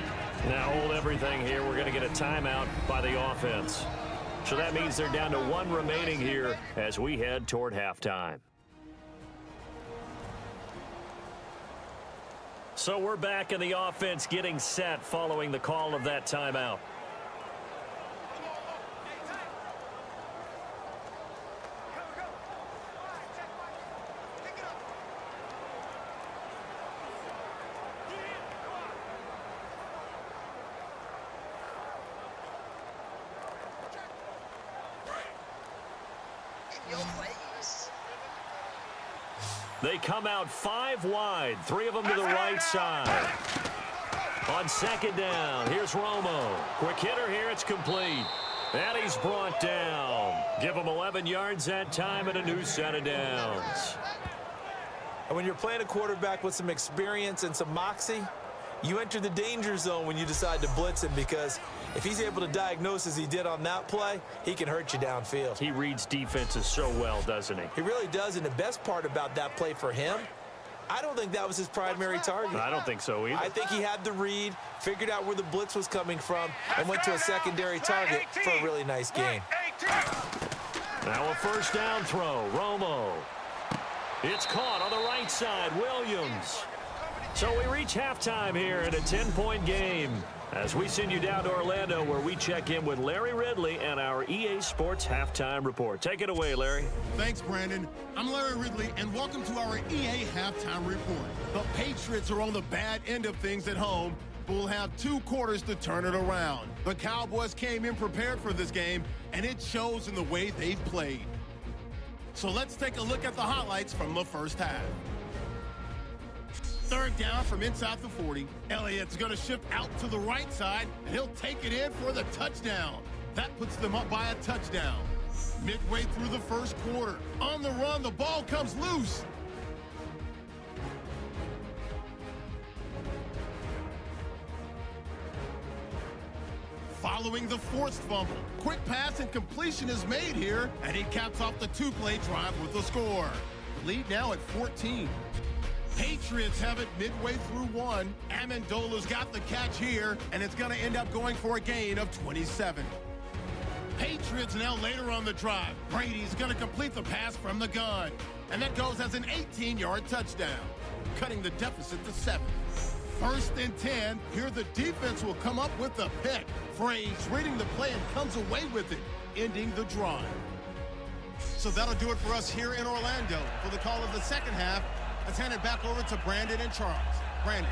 Now hold everything here. We're going to get a timeout by the offense. So that means they're down to 1 remaining here as we head toward halftime. So we're back in the offense getting set following the call of that timeout. They come out 5 wide, 3 of them to the right side. On second down, here's Romo. Quick hitter here, it's complete. And he's brought down. Give him 11 yards that time and a new set of downs. And when you're playing a quarterback with some experience and some moxie, you enter the danger zone when you decide to blitz him, because if he's able to diagnose as he did on that play, he can hurt you downfield. He reads defenses so well, doesn't he? He really does, and the best part about that play for him, I don't think that was his primary target. I don't think so either. I think he had the read, figured out where the blitz was coming from, and went to a secondary target for a really nice gain. Now a first down throw, Romo. It's caught on the right side, Williams. So we reach halftime here in a 10-point game as we send you down to Orlando, where we check in with Larry Ridley and our EA Sports Halftime Report. Take it away, Larry. Thanks, Brandon. I'm Larry Ridley, and welcome to our EA Halftime Report. The Patriots are on the bad end of things at home, but will have 2 quarters to turn it around. The Cowboys came in prepared for this game, and it shows in the way they've played. So let's take a look at the highlights from the first half. Third down from inside the 40. Elliott's going to shift out to the right side, and he'll take it in for the touchdown. That puts them up by a touchdown. Midway through the first quarter, on the run, the ball comes loose. Following the forced fumble, quick pass and completion is made here, and he caps off the 2-play drive with a score. The lead now at 14. Patriots have it midway through 1. Amendola's got the catch here, and it's going to end up going for a gain of 27. Patriots now later on the drive. Brady's going to complete the pass from the gun, and that goes as an 18-yard touchdown, cutting the deficit to 7. First and 10. Here the defense will come up with the pick. Fraze reading the play and comes away with it, ending the drive. So that'll do it for us here in Orlando. For the call of the second half, let's hand it back over to Brandon and Charles. Brandon.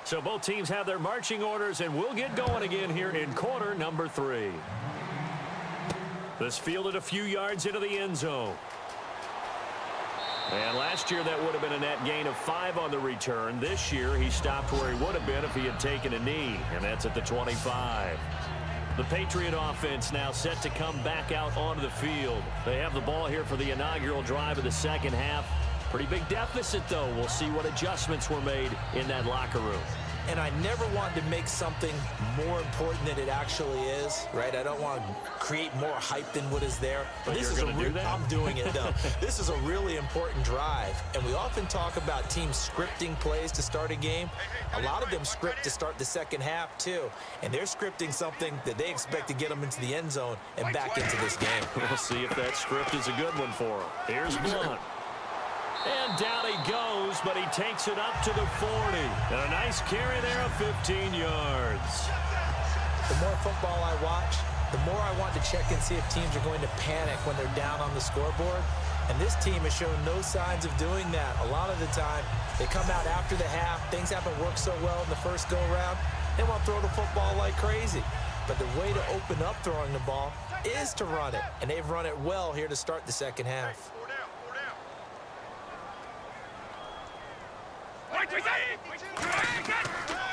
So both teams have their marching orders, and we'll get going again here in quarter number 3. This fielded a few yards into the end zone. And last year that would have been a net gain of 5 on the return. This year he stopped where he would have been if he had taken a knee, and that's at the 25. The Patriot offense now set to come back out onto the field. They have the ball here for the inaugural drive of the second half. Pretty big deficit, though. We'll see what adjustments were made in that locker room. And I never wanted to make something more important than it actually is, right? I don't want to create more hype than what is there. But this you're is going to do that? I'm doing it, though. This is a really important drive. And we often talk about teams scripting plays to start a game. A lot of them script to start the second half, too. And they're scripting something that they expect to get them into the end zone and back into this game. We'll see if that script is a good one for them. Here's Blunt. And down he goes, but he takes it up to the 40. And a nice carry there of 15 yards. The more football I watch, the more I want to check and see if teams are going to panic when they're down on the scoreboard. And this team has shown no signs of doing that. A lot of the time, they come out after the half. Things haven't worked so well in the first go-around. They want to throw the football like crazy. But the way to open up throwing the ball is to run it. And they've run it well here to start the second half.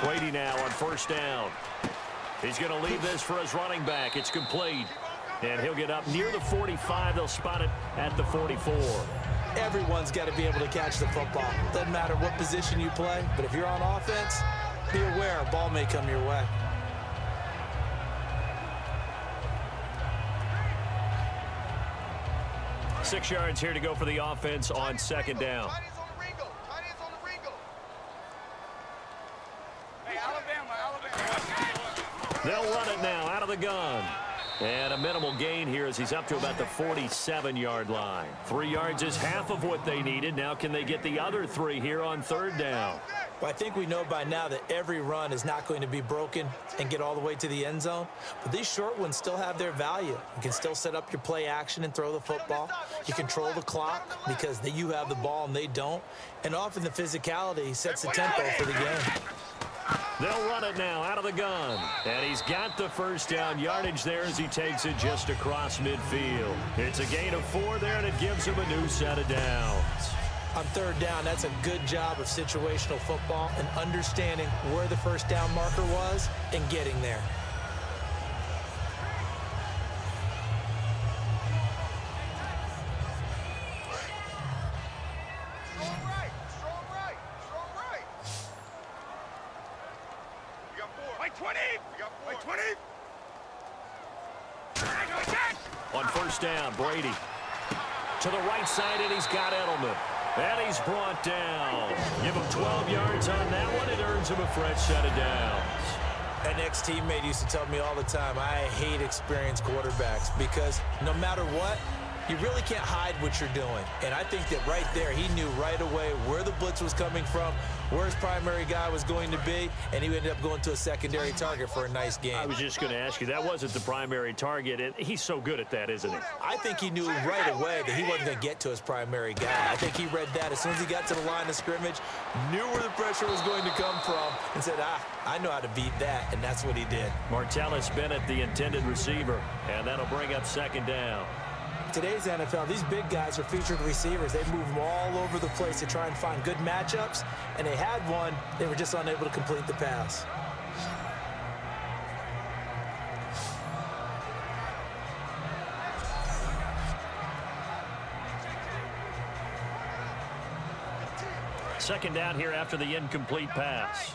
Brady now on first down. He's going to leave this for his running back. It's complete. And he'll get up near the 45. They'll spot it at the 44. Everyone's got to be able to catch the football. Doesn't matter what position you play, but if you're on offense, be aware a ball may come your way. Six yards here to go for the offense on second down. They'll run it now out of the gun. And a minimal gain here as he's up to about the 47-yard line. 3 yards is half of what they needed. Now can they get the other 3 here on third down? Well, I think we know by now that every run is not going to be broken and get all the way to the end zone. But these short ones still have their value. You can still set up your play action and throw the football. You control the clock because you have the ball and they don't. And often the physicality sets the tempo for the game. They'll run it now out of the gun. And he's got the first down yardage there as he takes it just across midfield. It's a gain of 4 there, and it gives him a new set of downs. On third down, that's a good job of situational football and understanding where the first down marker was and getting there. On first down, Brady to the right side, and he's got Edelman. And he's brought down. Give him 12 yards on that one. It earns him a fresh set of downs. An ex-teammate used to tell me all the time, I hate experienced quarterbacks because no matter what, you really can't hide what you're doing. And I think that right there, he knew right away where the blitz was coming from, where his primary guy was going to be, and he ended up going to a secondary target for a nice game. I was just going to ask you, that wasn't the primary target, and he's so good at that, isn't he? I think he knew right away that he wasn't going to get to his primary guy. I think he read that as soon as he got to the line of scrimmage, knew where the pressure was going to come from, and said, I know how to beat that, and that's what he did. Martellus Bennett, the intended receiver, and that'll bring up second down. Today's NFL, these big guys are featured receivers. They move them all over the place to try and find good matchups, and they had one. They were just unable to complete the pass. Second down here after the incomplete pass.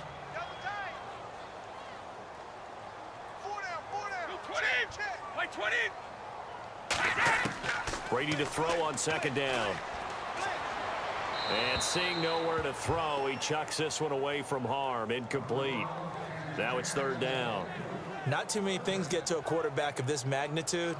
Brady to throw on second down. And seeing nowhere to throw, he chucks this one away from harm. Incomplete. Now it's third down. Not too many things get to a quarterback of this magnitude,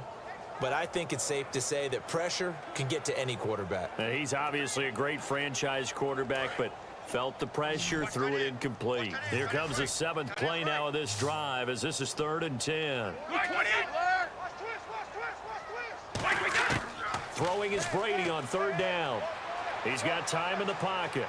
but I think it's safe to say that pressure can get to any quarterback. Now, he's obviously a great franchise quarterback, but felt the pressure, threw it incomplete. Here comes the 7th play now of this drive as this is 3rd and 10. Throwing is Brady on third down. He's got time in the pocket.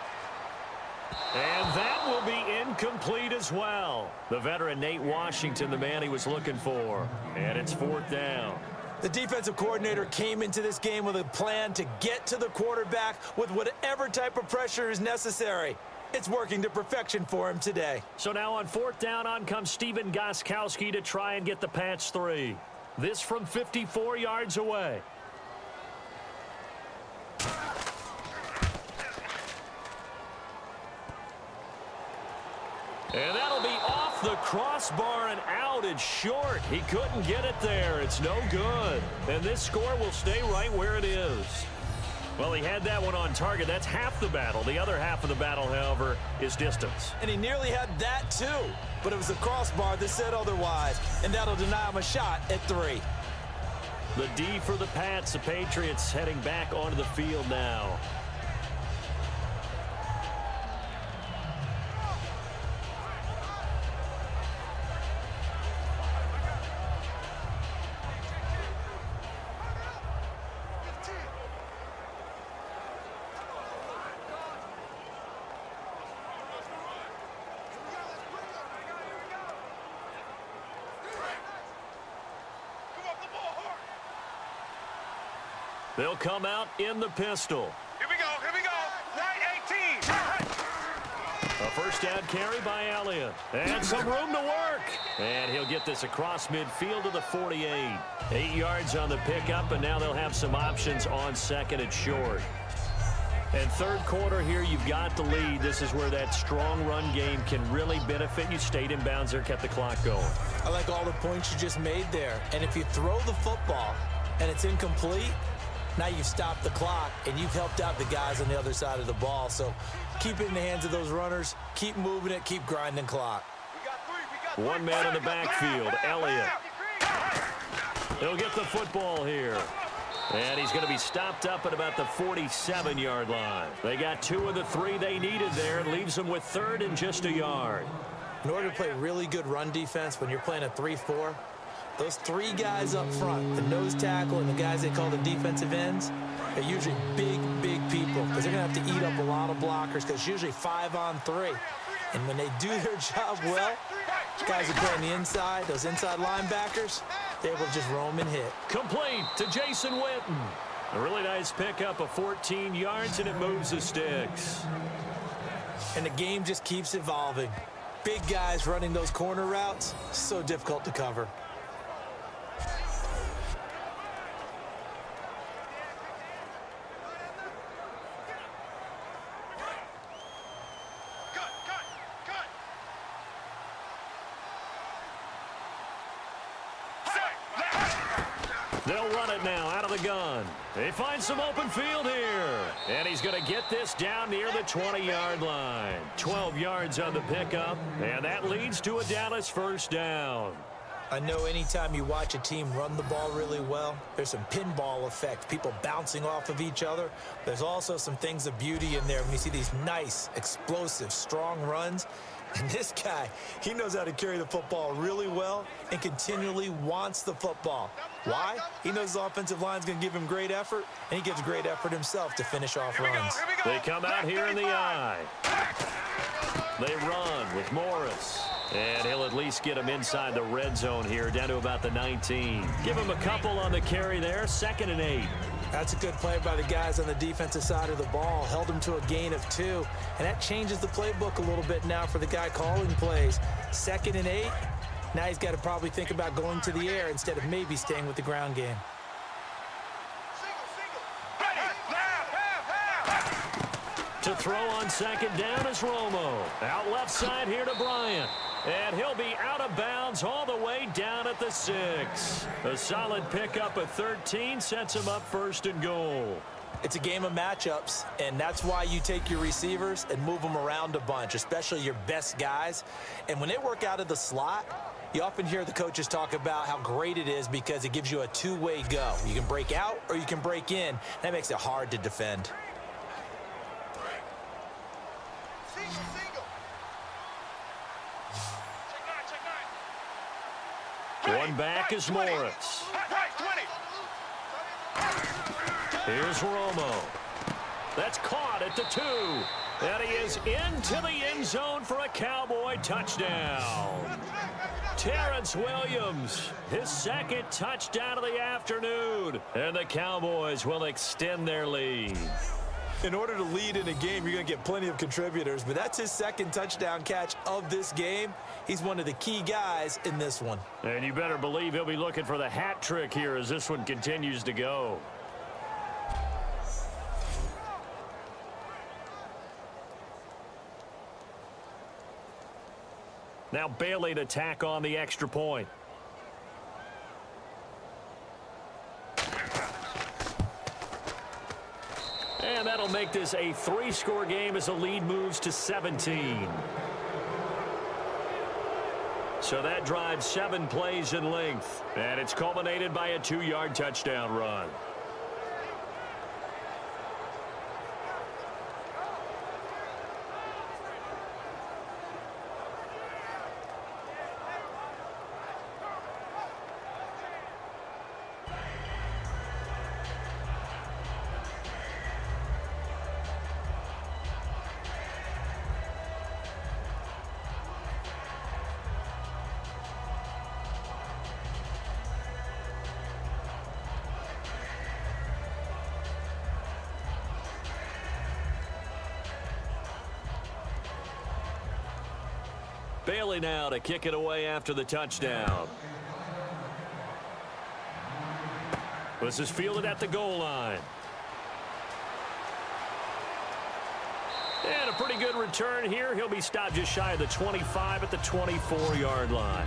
And that will be incomplete as well. The veteran Nate Washington, the man he was looking for. And it's 4th down. The defensive coordinator came into this game with a plan to get to the quarterback with whatever type of pressure is necessary. It's working to perfection for him today. So now on 4th down, on comes Steven Gostkowski to try and get the patch 3. This from 54 yards away. And that'll be off the crossbar and out. It's short. He couldn't get it there. It's no good. And this score will stay right where it is. Well, he had that one on target. That's half the battle. The other half of the battle, however, is distance. And he nearly had that, too. But it was the crossbar that said otherwise. And that'll deny him a shot at 3. The D for the Pats. The Patriots heading back onto the field now. They'll come out in the pistol. Here we go, right 18. A first down carry by Elliott. And some room to work. And he'll get this across midfield to the 48. 8 yards on the pickup, and now they'll have some options on second and short. And third quarter here, you've got the lead. This is where that strong run game can really benefit you. Stayed in bounds there, kept the clock going. I like all the points you just made there. And if you throw the football and it's incomplete, now you've stopped the clock and you've helped out the guys on the other side of the ball. So keep it in the hands of those runners. Keep moving it. Keep grinding clock. One man in the backfield, Elliott. He'll get the football here. And he's going to be stopped up at about the 47-yard line. They got 2 of the 3 they needed there. It leaves them with 3rd and just a yard. In order to play really good run defense when you're playing a 3-4, those 3 guys up front, the nose tackle and the guys they call the defensive ends, are usually big, big people because they're going to have to eat up a lot of blockers because it's usually 5-on-3. And when they do their job well, guys who play on the inside, those inside linebackers, they're able to just roam and hit. Complete to Jason Witten. A really nice pickup of 14 yards, and it moves the sticks. And the game just keeps evolving. Big guys running those corner routes, so difficult to cover. They'll run it now out of the gun. They find some open field here. And he's going to get this down near the 20-yard line. 12 yards on the pickup, and that leads to a Dallas first down. I know anytime you watch a team run the ball really well, there's some pinball effect, people bouncing off of each other. There's also some things of beauty in there when you see these nice, explosive, strong runs. And this guy, he knows how to carry the football really well and continually wants the football. Why? He knows the offensive line's going to give him great effort, and he gives great effort himself to finish off runs. They come out here in the eye. They run with Morris. And he'll at least get him inside the red zone here, down to about the 19. Give him a couple on the carry there, 2nd and 8. That's a good play by the guys on the defensive side of the ball. Held him to a gain of 2. And that changes the playbook a little bit now for the guy calling plays. 2nd and 8. Now he's got to probably think about going to the air instead of maybe staying with the ground game. To throw on 2nd down is Romo. Out left side here to Bryant. And he'll be out of bounds all the way down at the 6. A solid pickup of 13 sets him up 1st and goal. It's a game of matchups, and that's why you take your receivers and move them around a bunch, especially your best guys. And when they work out of the slot, you often hear the coaches talk about how great it is because it gives you a two-way go. You can break out or you can break in. That makes it hard to defend. One back is Morris. Here's Romo. That's caught at the 2. And he is into the end zone for a Cowboy touchdown. Terrence Williams, his 2nd touchdown of the afternoon. And the Cowboys will extend their lead. In order to lead in a game, you're going to get plenty of contributors, but that's his 2nd touchdown catch of this game. He's one of the key guys in this one. And you better believe he'll be looking for the hat trick here as this one continues to go. Now Bailey to tack on the extra point. And that'll make this a 3-score game as the lead moves to 17. So that drives 7 plays in length. And it's culminated by a 2-yard touchdown run. Bailey now to kick it away after the touchdown. This is fielded at the goal line. And a pretty good return here. He'll be stopped just shy of the 25 at the 24-yard line.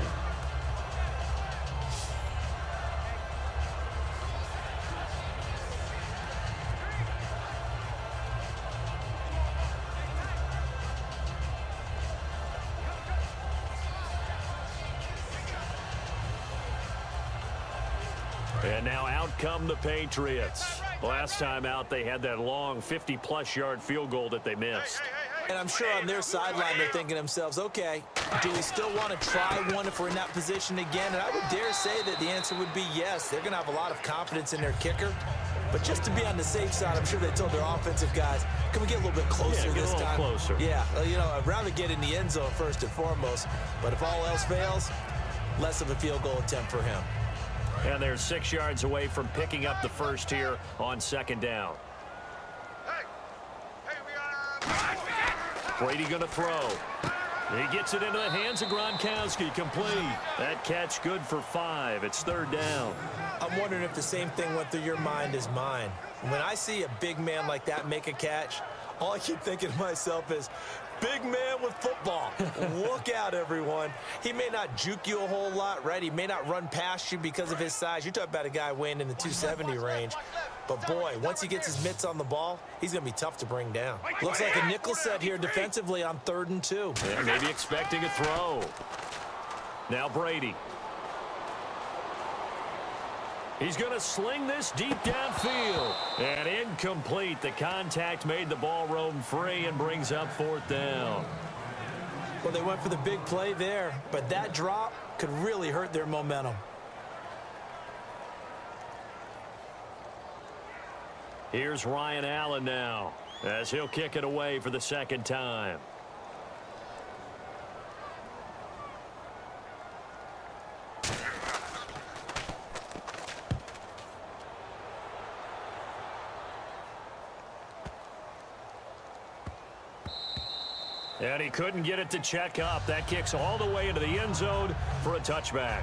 And now out come the Patriots. Last time out, they had that long 50-plus yard field goal that they missed. And I'm sure on their sideline they're thinking to themselves, okay, do we still want to try one if we're in that position again? And I would dare say that the answer would be yes. They're going to have a lot of confidence in their kicker. But just to be on the safe side, I'm sure they told their offensive guys, can we get a little bit closer this time? Closer. Yeah, you know, I'd rather get in the end zone first and foremost. But if all else fails, less of a field goal attempt for him. And they're 6 yards away from picking up the first here on second down. Brady going to throw. He gets it into the hands of Gronkowski. Complete. That catch good for 5. It's third down. I'm wondering if the same thing went through your mind as mine. When I see a big man like that make a catch, all I keep thinking to myself is, big man with football. Look out, everyone. He may not juke you a whole lot, right? He may not run past you because of his size. You're talking about a guy weighing in the 270 range. But, boy, once he gets his mitts on the ball, he's going to be tough to bring down. Looks like a nickel set here defensively on 3rd and 2. Yeah, maybe expecting a throw. Now Brady. He's going to sling this deep downfield. And incomplete. The contact made the ball roam free and brings up 4th down. Well, they went for the big play there, but that drop could really hurt their momentum. Here's Ryan Allen now as he'll kick it away for the second time. And he couldn't get it to check up. That kicks all the way into the end zone for a touchback.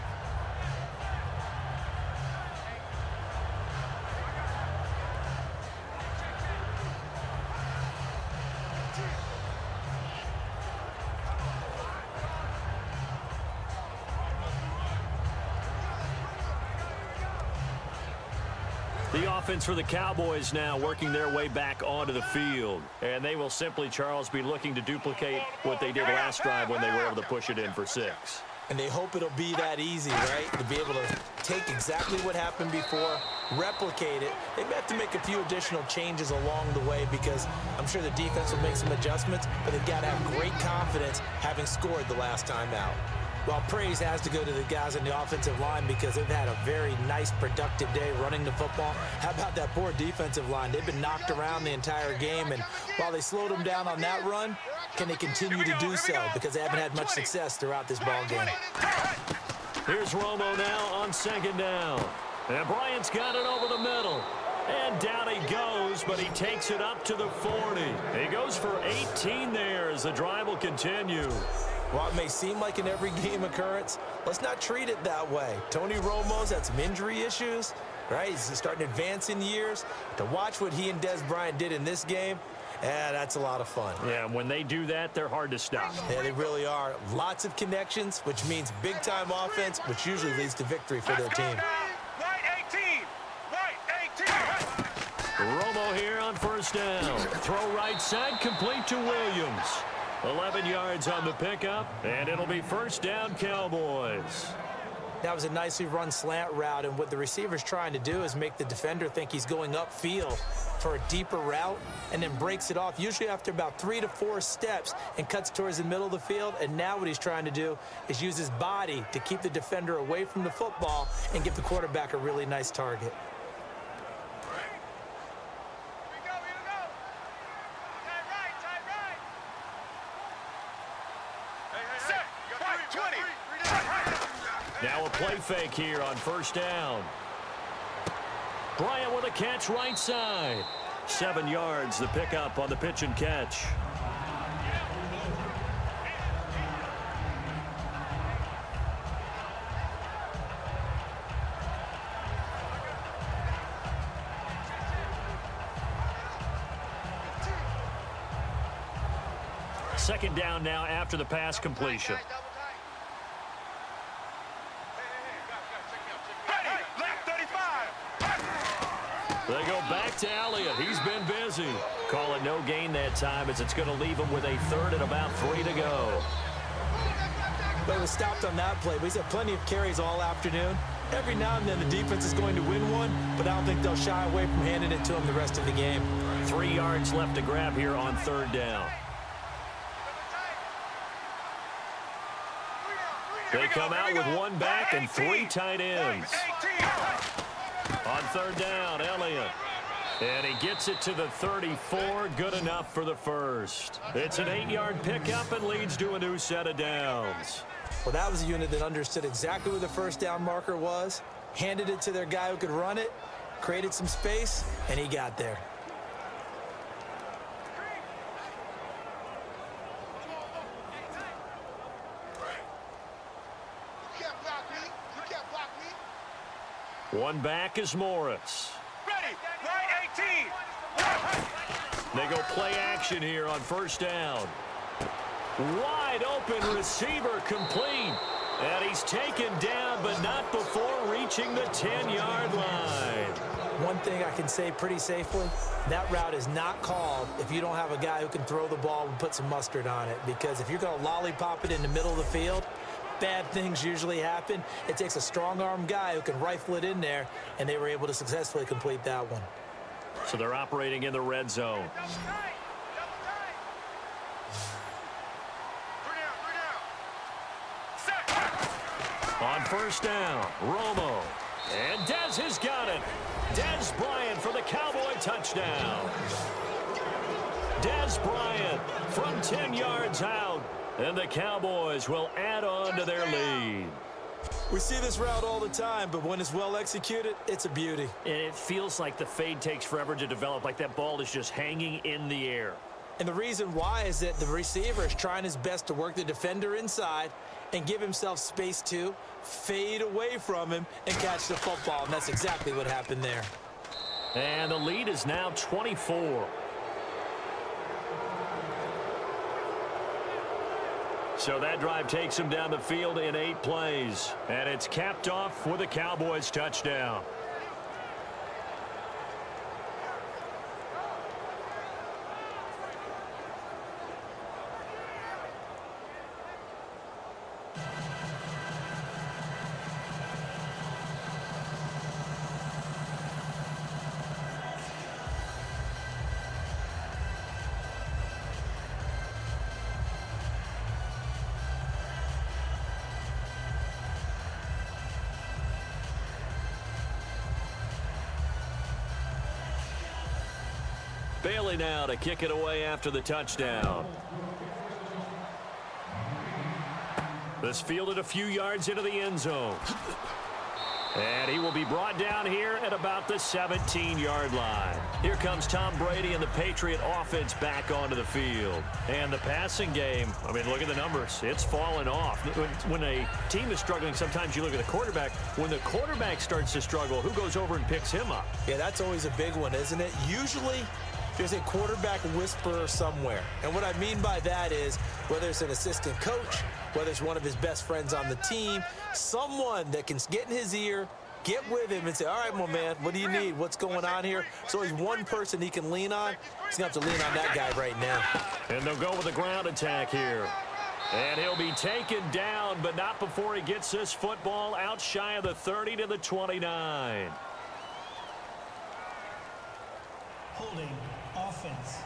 The offense for the Cowboys now working their way back onto the field. And they will simply, Charles, be looking to duplicate what they did last drive when they were able to push it in for 6. And they hope it'll be that easy, right? To be able to take exactly what happened before, replicate it. They may have to make a few additional changes along the way because I'm sure the defense will make some adjustments, but they've got to have great confidence having scored the last time out. Well, praise has to go to the guys on the offensive line because they've had a very nice, productive day running the football. How about that poor defensive line? They've been knocked around the entire game, and while they slowed them down on that run, can they continue to do so? Because they haven't had much success throughout this ball game. Here's Romo now on second down. And Bryant's got it over the middle. And down he goes, but he takes it up to the 40. He goes for 18 there as the drive will continue. While it may seem like an every game occurrence, let's not treat it that way. Tony Romo's had some injury issues, right? He's starting to advance in years. To watch what he and Des Bryant did in this game, that's a lot of fun. Yeah, and when they do that, they're hard to stop. Yeah, they really are. Lots of connections, which means big-time offense, which usually leads to victory for their team. White 18. White 18. Romo here on first down. Throw right side, complete to Williams. 11 yards on the pickup, and it'll be first down Cowboys. That was a nicely run slant route, and what the receiver's trying to do is make the defender think he's going upfield for a deeper route and then breaks it off, usually after about 3 to 4 steps, and cuts towards the middle of the field. And now what he's trying to do is use his body to keep the defender away from the football and give the quarterback a really nice target. Now a play fake here on first down. Bryant with a catch right side. 7 yards, the pickup on the pitch and catch. Second down now after the pass completion. They go back to Elliott. He's been busy. Call it no gain that time as it's going to leave him with a third and about 3 to go. But it was stopped on that play. But he's had plenty of carries all afternoon. Every now and then the defense is going to win one, but I don't think they'll shy away from handing it to them the rest of the game. 3 yards left to grab here on 3rd down. They come out with 1 back and 3 tight ends. On 3rd down, Elliott. And he gets it to the 34. Good enough for the first. It's an 8-yard pickup and leads to a new set of downs. Well, that was a unit that understood exactly where the first down marker was, handed it to their guy who could run it, created some space, and he got there. One back is Morris. Ready, right 18. They go play action here on 1st down. Wide open receiver complete. And he's taken down, but not before reaching the 10-yard line. One thing I can say pretty safely, that route is not called if you don't have a guy who can throw the ball and put some mustard on it. Because if you're going to lollipop it in the middle of the field, bad things usually happen. It takes a strong-arm guy who can rifle it in there, and they were able to successfully complete that one. So they're operating in the red zone. On 1st down, Romo. And Dez has got it. Dez Bryant for the Cowboy touchdown. Dez Bryant from 10 yards out. And the Cowboys will add on to their lead. We see this route all the time, but when it's well executed, it's a beauty. And it feels like the fade takes forever to develop, like that ball is just hanging in the air. And the reason why is that the receiver is trying his best to work the defender inside and give himself space to fade away from him and catch the football. And that's exactly what happened there. And the lead is now 24. So that drive takes him down the field in 8 plays. And it's capped off with a Cowboys touchdown. Bailey now to kick it away after the touchdown. This fielded a few yards into the end zone. And he will be brought down here at about the 17-yard line. Here comes Tom Brady and the Patriot offense back onto the field. And the passing game, I mean, look at the numbers. It's fallen off. When a team is struggling, sometimes you look at the quarterback. When the quarterback starts to struggle, who goes over and picks him up? Yeah, that's always a big one, isn't it? Usually, there's a quarterback whisperer somewhere. And what I mean by that is whether it's an assistant coach, whether it's one of his best friends on the team, someone that can get in his ear, get with him and say, all right, my man, what do you need? What's going on here? So he's one person he can lean on. He's going to have to lean on that guy right now. And they'll go with a ground attack here. And he'll be taken down, but not before he gets this football out shy of the 30 to the 29. Holding offense.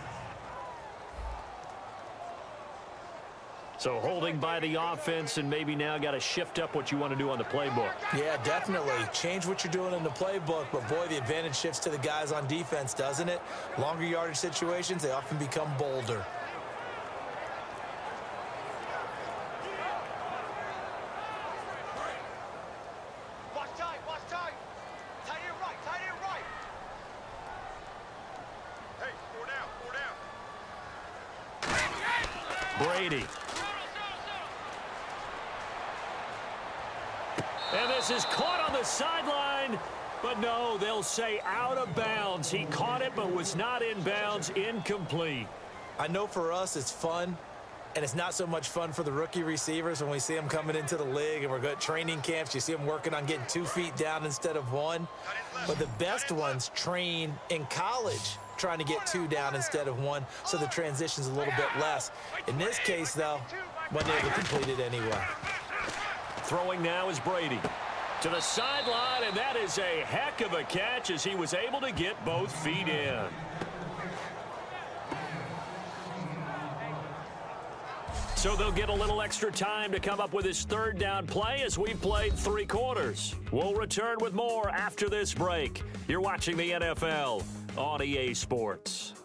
So holding by the offense, and maybe now got to shift up what you want to do on the playbook. Yeah, definitely. Change what you're doing in the playbook, but boy, the advantage shifts to the guys on defense, doesn't it? Longer yardage situations, they often become bolder. Watch tight, watch tight. Tight end right, tight end right. Hey, 4 down, 4 down. Brady. And this is caught on the sideline, but no, they'll say out of bounds. He caught it, but was not in bounds, incomplete. I know for us it's fun, and it's not so much fun for the rookie receivers when we see them coming into the league and we're good training camps. You see them working on getting 2 feet down instead of 1. But the best ones train in college trying to get 2 down instead of 1, so the transition's a little bit less. In this case, though, wasn't able to complete it anyway. Throwing now is Brady. To the sideline, and that is a heck of a catch as he was able to get both feet in. So they'll get a little extra time to come up with his third down play as we've played 3 quarters. We'll return with more after this break. You're watching the NFL on EA Sports.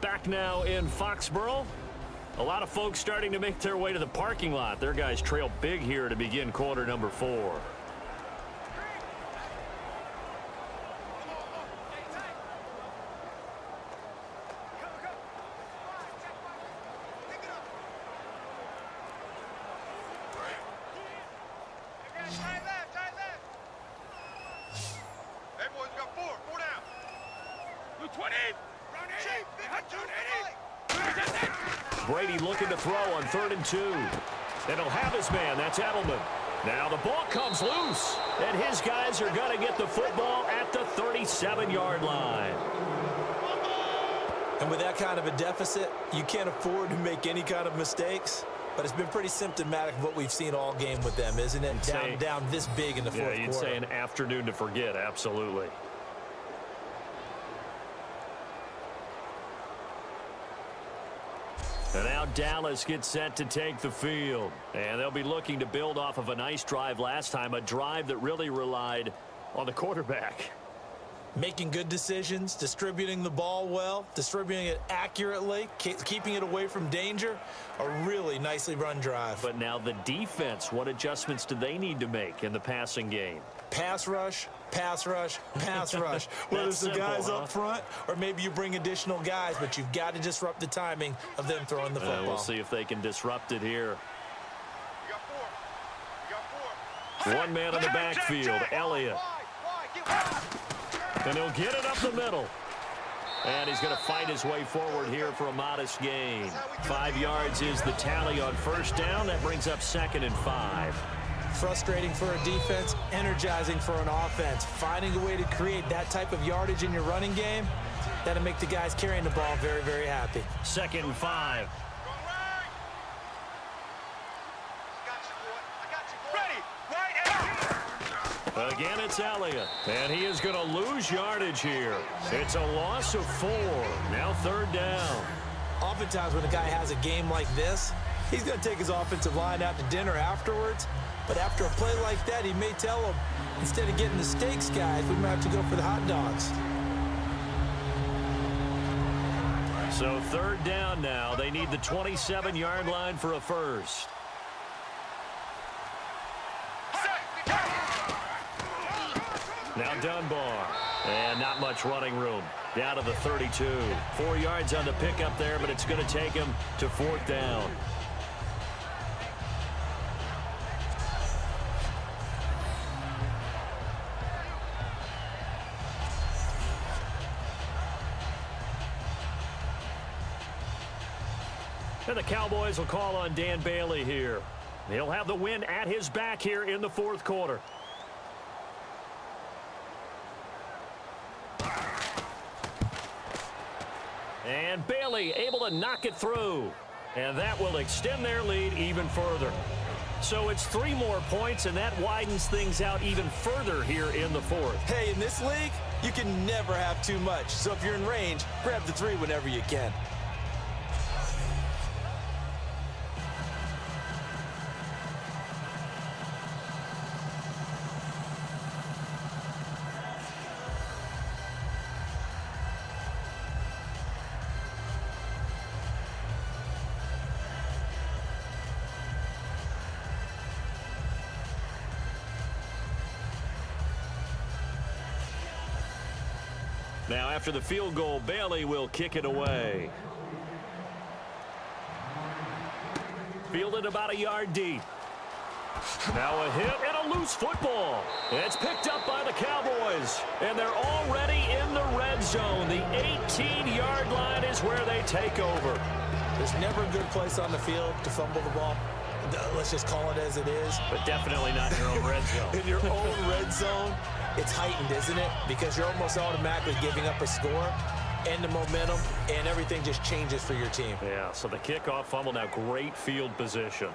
Back now in Foxborough. A lot of folks starting to make their way to the parking lot. Their guys trail big here to begin quarter number 4. Brady looking to throw on 3rd and 2. And he'll have his man. That's Edelman. Now the ball comes loose. And his guys are going to get the football at the 37-yard line. And with that kind of a deficit, you can't afford to make any kind of mistakes. But it's been pretty symptomatic of what we've seen all game with them, isn't it? Down this big in the fourth quarter. Yeah, you'd say an afternoon to forget. Absolutely. And now Dallas gets set to take the field. And they'll be looking to build off of a nice drive last time, a drive that really relied on the quarterback. Making good decisions, distributing the ball well, distributing it accurately, keeping it away from danger. A really nicely run drive. But now the defense, what adjustments do they need to make in the passing game? Pass rush, pass rush, pass rush. Whether it's the guys up front or maybe you bring additional guys, but you've got to disrupt the timing of them throwing the football. We'll see if they can disrupt it here. You got 4. One man in the backfield, Elliott. And he'll get it up the middle. And he's going to fight his way forward here for a modest gain. 5 yards is the tally on first down. That brings up 2nd and 5. Frustrating for a defense, energizing for an offense. Finding a way to create that type of yardage in your running game, that'll make the guys carrying the ball very, very happy. 2nd and 5. Again, it's Elliott, and he is going to lose yardage here. It's a loss of 4. Now 3rd down. Oftentimes when a guy has a game like this, he's going to take his offensive line out to dinner afterwards. But after a play like that, he may tell them, instead of getting the steaks, guys, we might have to go for the hot dogs. So 3rd down now. They need the 27-yard line for a first. Now Dunbar. And not much running room. Down to the 32. 4 yards on the pickup there, but it's going to take him to 4th down. And the Cowboys will call on Dan Bailey here. He'll have the win at his back here in the 4th quarter. And Bailey able to knock it through. And that will extend their lead even further. So it's 3 more points, and that widens things out even further here in the 4th. Hey, in this league, you can never have too much. So if you're in range, grab the 3 whenever you can. Now, after the field goal, Bailey will kick it away. Fielded about a yard deep. Now a hit and a loose football. It's picked up by the Cowboys. And they're already in the red zone. The 18-yard line is where they take over. There's never a good place on the field to fumble the ball. Let's just call it as it is. But definitely not in your own red zone. In your own red zone, it's heightened, isn't it? Because you're almost automatically giving up a score and the momentum, and everything just changes for your team. Yeah, so the kickoff fumble, now great field position.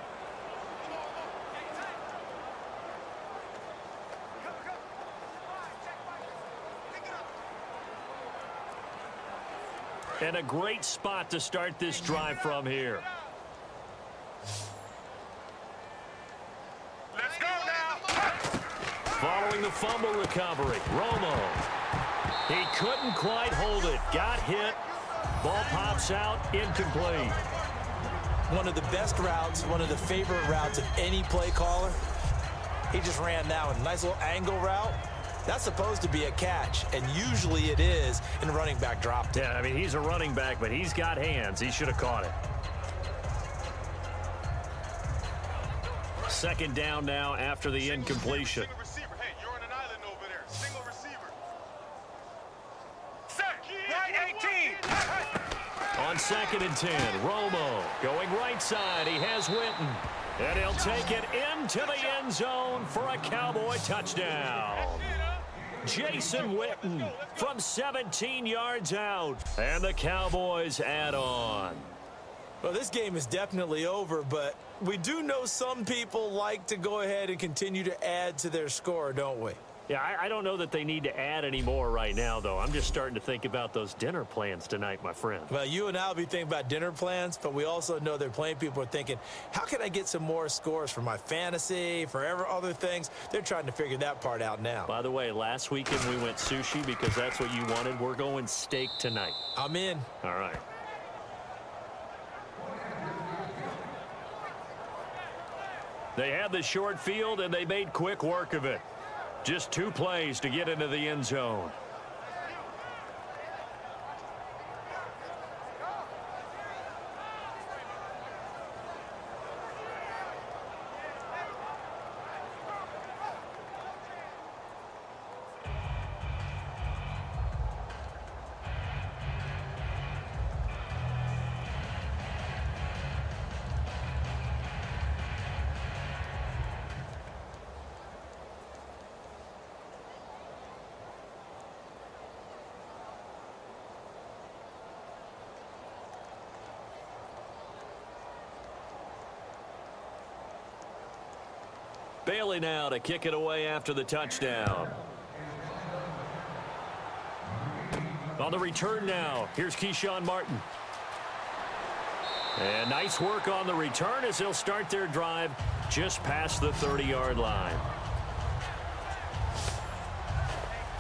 And a great spot to start this drive from here. Let's go now. Following the fumble recovery, Romo. He couldn't quite hold it. Got hit. Ball pops out, incomplete. One of the best routes, one of the favorite routes of any play caller. He just ran that one. Nice little angle route. That's supposed to be a catch, and usually it is, and the running back dropped it. Yeah, I mean, he's a running back, but he's got hands. He should have caught it. Second down now after the incompletion. Single receiver. Hey, you're on an island over there. Single receiver. Set. Right 18. On 2nd and 10, Romo going right side. He has Witten. And he'll take it into the end zone for a Cowboy touchdown. Jason Witten from 17 yards out. And the Cowboys add on. Well, this game is definitely over, but we do know some people like to go ahead and continue to add to their score, don't we? Yeah, I don't know that they need to add any more right now, though. I'm just starting to think about those dinner plans tonight, my friend. Well, you and I will be thinking about dinner plans, but we also know they're playing people are thinking, how can I get some more scores for my fantasy, for other things? They're trying to figure that part out now. By the way, last weekend we went sushi because that's what you wanted. We're going steak tonight. I'm in. All right. They had the short field, and they made quick work of it. Just 2 plays to get into the end zone. Bailey now to kick it away after the touchdown. On the return now, here's Keyshawn Martin. And nice work on the return as they'll start their drive just past the 30-yard line.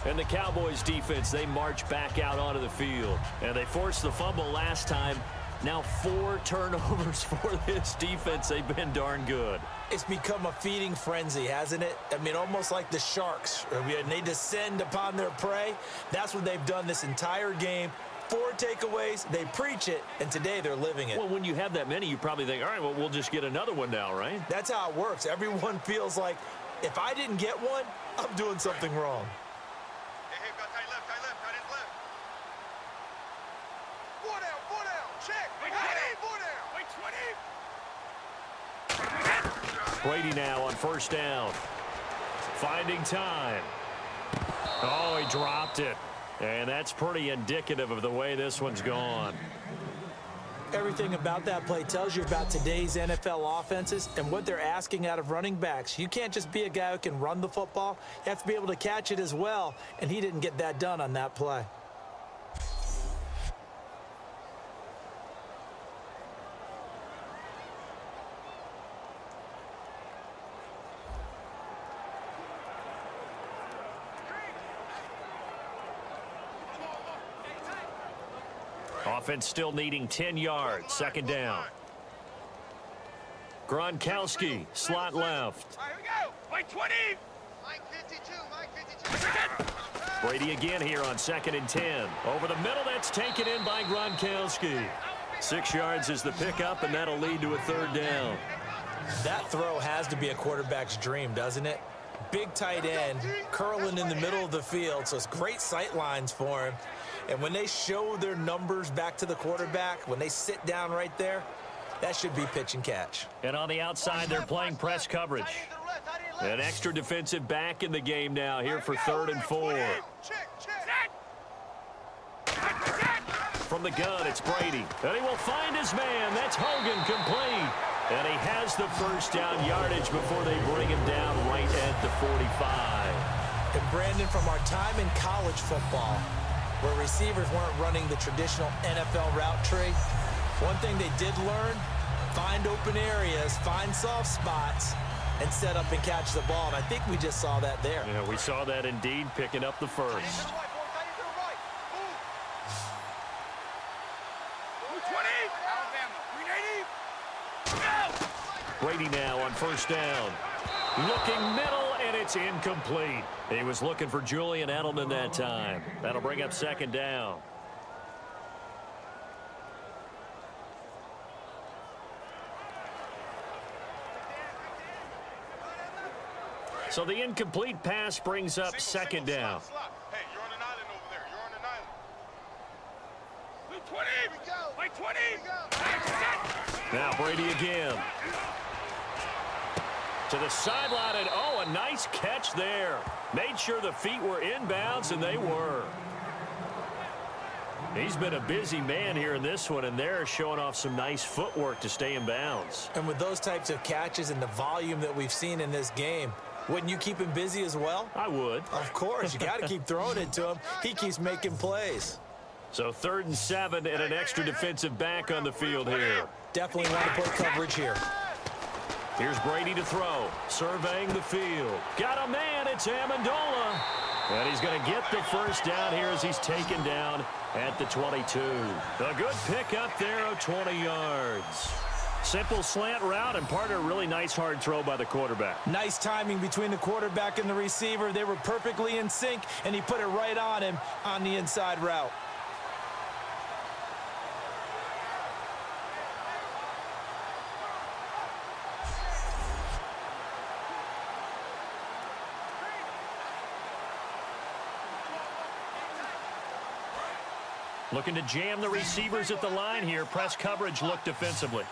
And the Cowboys defense, they march back out onto the field. And they forced the fumble last time. Now 4 turnovers for this defense. They've been darn good. It's become a feeding frenzy, hasn't it? I mean, almost like the sharks. They descend upon their prey. That's what they've done this entire game. 4 takeaways, they preach it, and today they're living it. Well, when you have that many, you probably think, all right, well, we'll just get another one now, right? That's how it works. Everyone feels like, if I didn't get one, I'm doing something wrong. Hey, got tight left, tight left. 4 down, check. Wait, 4 down. Brady now on first down. Finding time. Oh, he dropped it. And that's pretty indicative of the way this one's gone. Everything about that play tells you about today's NFL offenses and what they're asking out of running backs. You can't just be a guy who can run the football. You have to be able to catch it as well, and he didn't get that done on that play. Offense still needing 10 yards. Second down. Gronkowski, slot left. All right, here we go. Wait, 20. Mike 52. Brady again here on 2nd and 10. Over the middle, that's taken in by Gronkowski. 6 yards is the pickup, and that'll lead to a 3rd down. That throw has to be a quarterback's dream, doesn't it? Big tight end, curling in the middle of the field, so it's great sight lines for him. And when they show their numbers back to the quarterback, when they sit down right there, that should be pitch and catch. And on the outside, they're playing press coverage. An extra defensive back in the game now here for 3rd and 4. From the gun, it's Brady. And he will find his man. That's Hogan, complete. And he has the first down yardage before they bring him down right at the 45. And Brandon, from our time in college football, where receivers weren't running the traditional NFL route tree. One thing they did learn, find open areas, find soft spots, and set up and catch the ball. And I think we just saw that there. Yeah, we saw that indeed, picking up the first. Brady now on first down. Looking middle, and it's incomplete. He was looking for Julian Edelman that time. That'll bring up second down. So the incomplete pass brings up second down. Hey, you're on an island over there. You're on an island. 20! Like 20! Now Brady again. To the sideline, and oh, a nice catch there. Made sure the feet were inbounds, and they were. He's been a busy man here in this one, and they're showing off some nice footwork to stay in bounds. And with those types of catches and the volume that we've seen in this game, wouldn't you keep him busy as well? I would. Of course. You got to keep throwing it to him. He keeps making plays. So 3rd and 7 and an extra defensive back on the field here. Definitely want to put coverage here. Here's Brady to throw. Surveying the field. Got a man. It's Amendola. And he's going to get the first down here as he's taken down at the 22. A good pickup there of 20 yards. Simple slant route and part of a really nice hard throw by the quarterback. Nice timing between the quarterback and the receiver. They were perfectly in sync, and he put it right on him on the inside route. Looking to jam the receivers at the line here. Press coverage look defensively.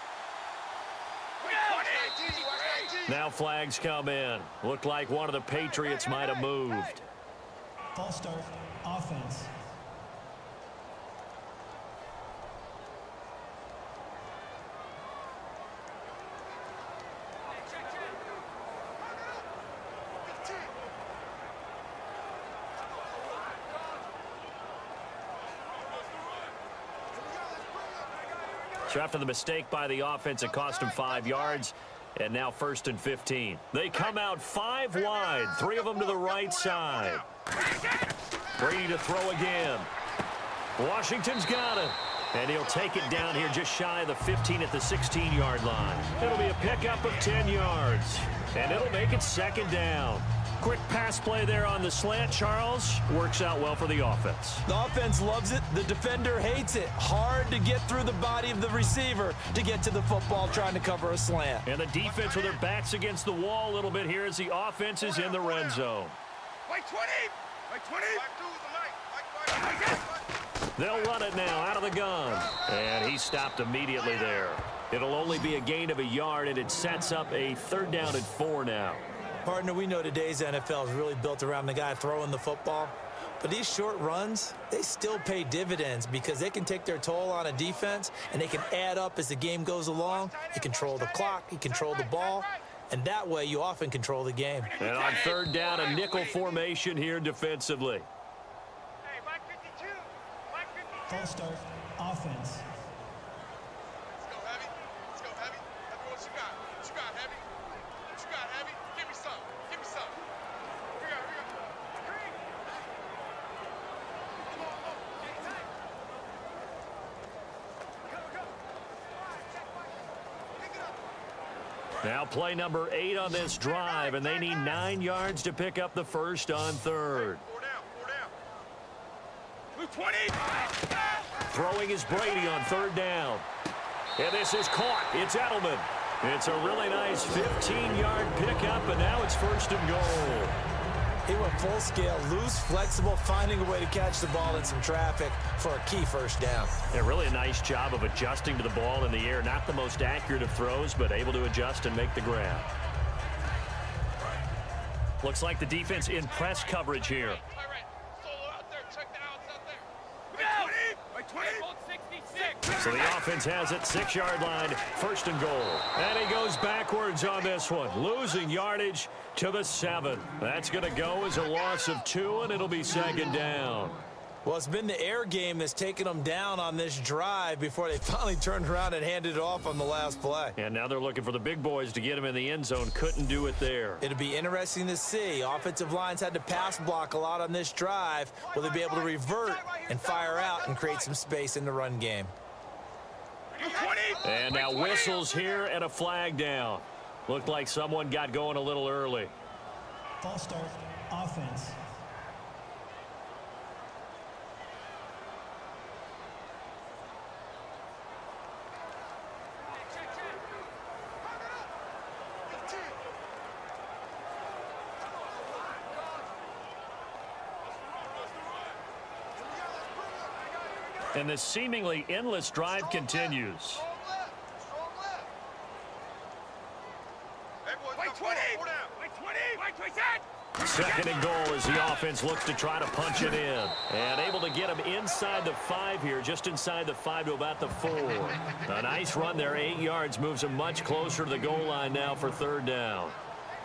Now flags come in. Looked like one of the Patriots might have moved. False start, offense. So after the mistake by the offense, it cost him 5 yards. And now 1st and 15. They come out 5 wide. 3 of them to the right side. Brady to throw again. Washington's got it. And he'll take it down here just shy of the 15 at the 16-yard line. It'll be a pickup of 10 yards. And it'll make it 2nd down. Quick pass play there on the slant, Charles. Works out well for the offense. The offense loves it. The defender hates it. Hard to get through the body of the receiver to get to the football trying to cover a slant. And the defense with their backs against the wall a little bit here as the offense is in the red zone. Like 20! Like 20! They'll run it now out of the gun. And he stopped immediately there. It'll only be a gain of a yard, and it sets up a 3rd down and 4 now. Partner, we know today's NFL is really built around the guy throwing the football. But these short runs, they still pay dividends because they can take their toll on a defense, and they can add up as the game goes along. You control the clock, you control the ball, and that way you often control the game. And on 3rd down, a nickel formation here defensively. False start, offense. Let's go heavy. Let's go heavy. Heavy, what you got? What you got, heavy? What you got, heavy? Give me some. Give me some. Here we go. Here we go. Now play number 8 on this drive, and they need 9 yards to pick up the first on 3rd. 4 down. 4 down. Blue 20. Throwing is Brady on 3rd down. And this is caught. It's Edelman. It's a really nice 15-yard pickup, and now it's 1st and goal. He went full scale, loose, flexible, finding a way to catch the ball in some traffic for a key 1st down. Yeah, really a nice job of adjusting to the ball in the air. Not the most accurate of throws, but able to adjust and make the grab. Looks like the defense in press coverage here. All right. Solo out there. Check the outs out there. Like 20. Like 20. So the offense has it, 6-yard line, 1st and goal. And he goes backwards on this one, losing yardage to the 7. That's going to go as a loss of 2, and it'll be 2nd down. Well, it's been the air game that's taken them down on this drive before they finally turned around and handed it off on the last play. And now they're looking for the big boys to get him in the end zone. Couldn't do it there. It'll be interesting to see. Offensive lines had to pass block a lot on this drive. Will they be able to revert and fire out and create some space in the run game? And now whistles here and a flag down. Looked like someone got going a little early. False start, offense. And the seemingly endless drive continues. Second and goal as the offense looks to try to punch it in. And able to get him inside the 5 here, just inside the 5 to about the 4. A nice run there, 8 yards, moves him much closer to the goal line now for third down.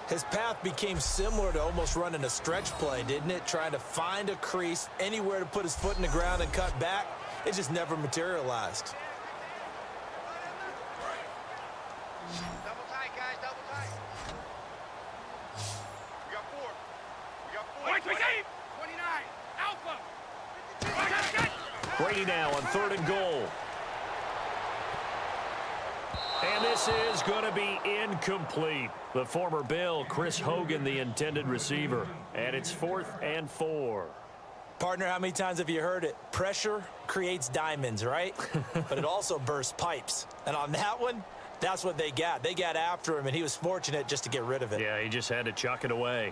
His path became similar to almost running a stretch play, didn't it? Trying to find a crease, anywhere to put his foot in the ground and cut back. It just never materialized. Double tight, guys, double tight. We got 4. We got 4. 29. Alpha. Brady now on third and goal. And this is going to be incomplete. The former Bill, Chris Hogan, the intended receiver. And it's 4th and 4. Partner, how many times have you heard it? Pressure creates diamonds, right? But it also bursts pipes. And on that one, that's what they got. They got after him, and he was fortunate just to get rid of it. Yeah, he just had to chuck it away.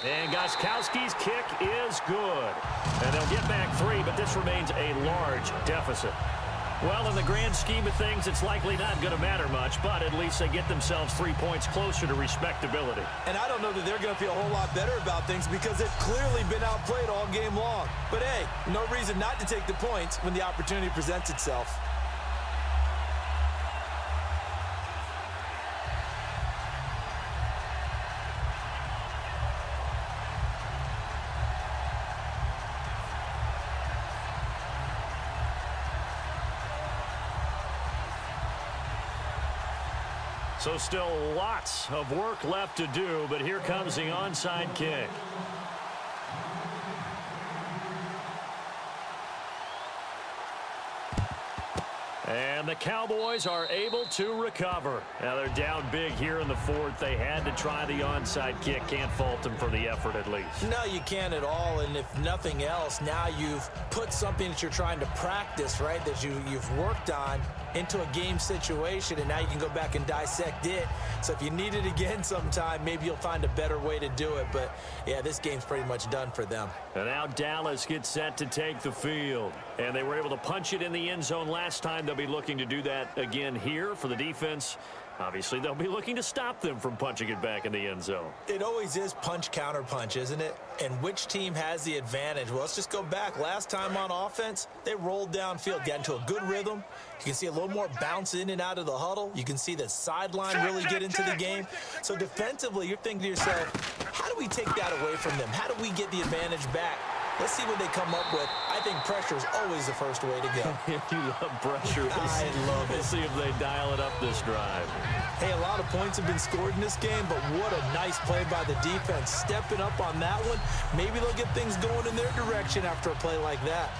And Gostkowski's kick is good. And they'll get back 3, but this remains a large deficit. Well, in the grand scheme of things, it's likely not going to matter much, but at least they get themselves 3 points closer to respectability. And I don't know that they're going to feel a whole lot better about things because they've clearly been outplayed all game long. But, hey, no reason not to take the points when the opportunity presents itself. So still lots of work left to do, but here comes the onside kick. And the Cowboys are able to recover. Now they're down big here in the 4th. They had to try the onside kick. Can't fault them for the effort at least. No, you can't at all. And if nothing else, now you've put something that you're trying to practice, right, that you've worked on into a game situation, and now you can go back and dissect it. So if you need it again sometime, maybe you'll find a better way to do it. But, yeah, this game's pretty much done for them. And now Dallas gets set to take the field. And they were able to punch it in the end zone last time. They'll be looking to do that again here for the defense. Obviously, they'll be looking to stop them from punching it back in the end zone. It always is punch-counter-punch, isn't it? And which team has the advantage? Well, let's just go back. Last time on offense, they rolled downfield, got into a good rhythm. You can see a little more bounce in and out of the huddle. You can see the sideline really get into the game. So defensively, you're thinking to yourself, how do we take that away from them? How do we get the advantage back? Let's see what they come up with. I think pressure is always the first way to go. You love pressure. I love it. We'll see if they dial it up this drive. Hey, a lot of points have been scored in this game, but what a nice play by the defense. Stepping up on that one, maybe they'll get things going in their direction after a play like that.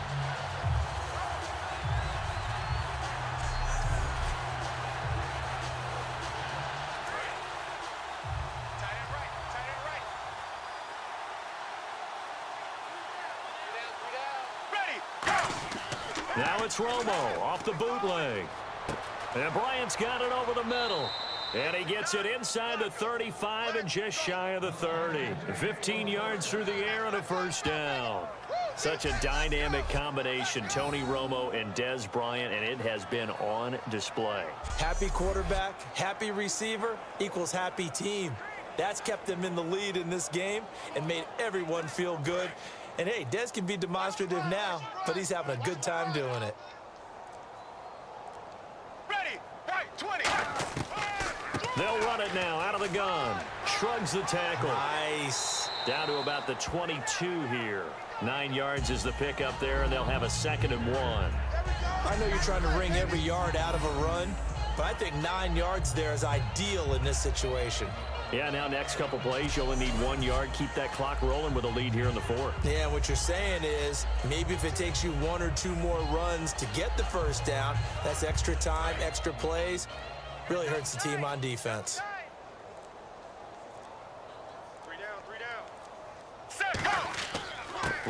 Now it's Romo off the bootleg. And Bryant's got it over the middle. And he gets it inside the 35 and just shy of the 30. 15 yards through the air and a first down. Such a dynamic combination, Tony Romo and Dez Bryant, and it has been on display. Happy quarterback, happy receiver equals happy team. That's kept them in the lead in this game and made everyone feel good. And, hey, Dez can be demonstrative now, but he's having a good time doing it. Ready. Right, 20. They'll run it now out of the gun. Shrugs the tackle. Nice. Down to about the 22 here. 9 yards is the pickup there, and they'll have a 2nd and 1. I know you're trying to wring every yard out of a run, but I think 9 yards there is ideal in this situation. Yeah, now next couple plays, you only need 1 yard. Keep that clock rolling with a lead here in the 4th. Yeah, what you're saying is maybe if it takes you 1 or 2 more runs to get the first down, that's extra time, extra plays. Really hurts the team on defense. 3 down. Set, go!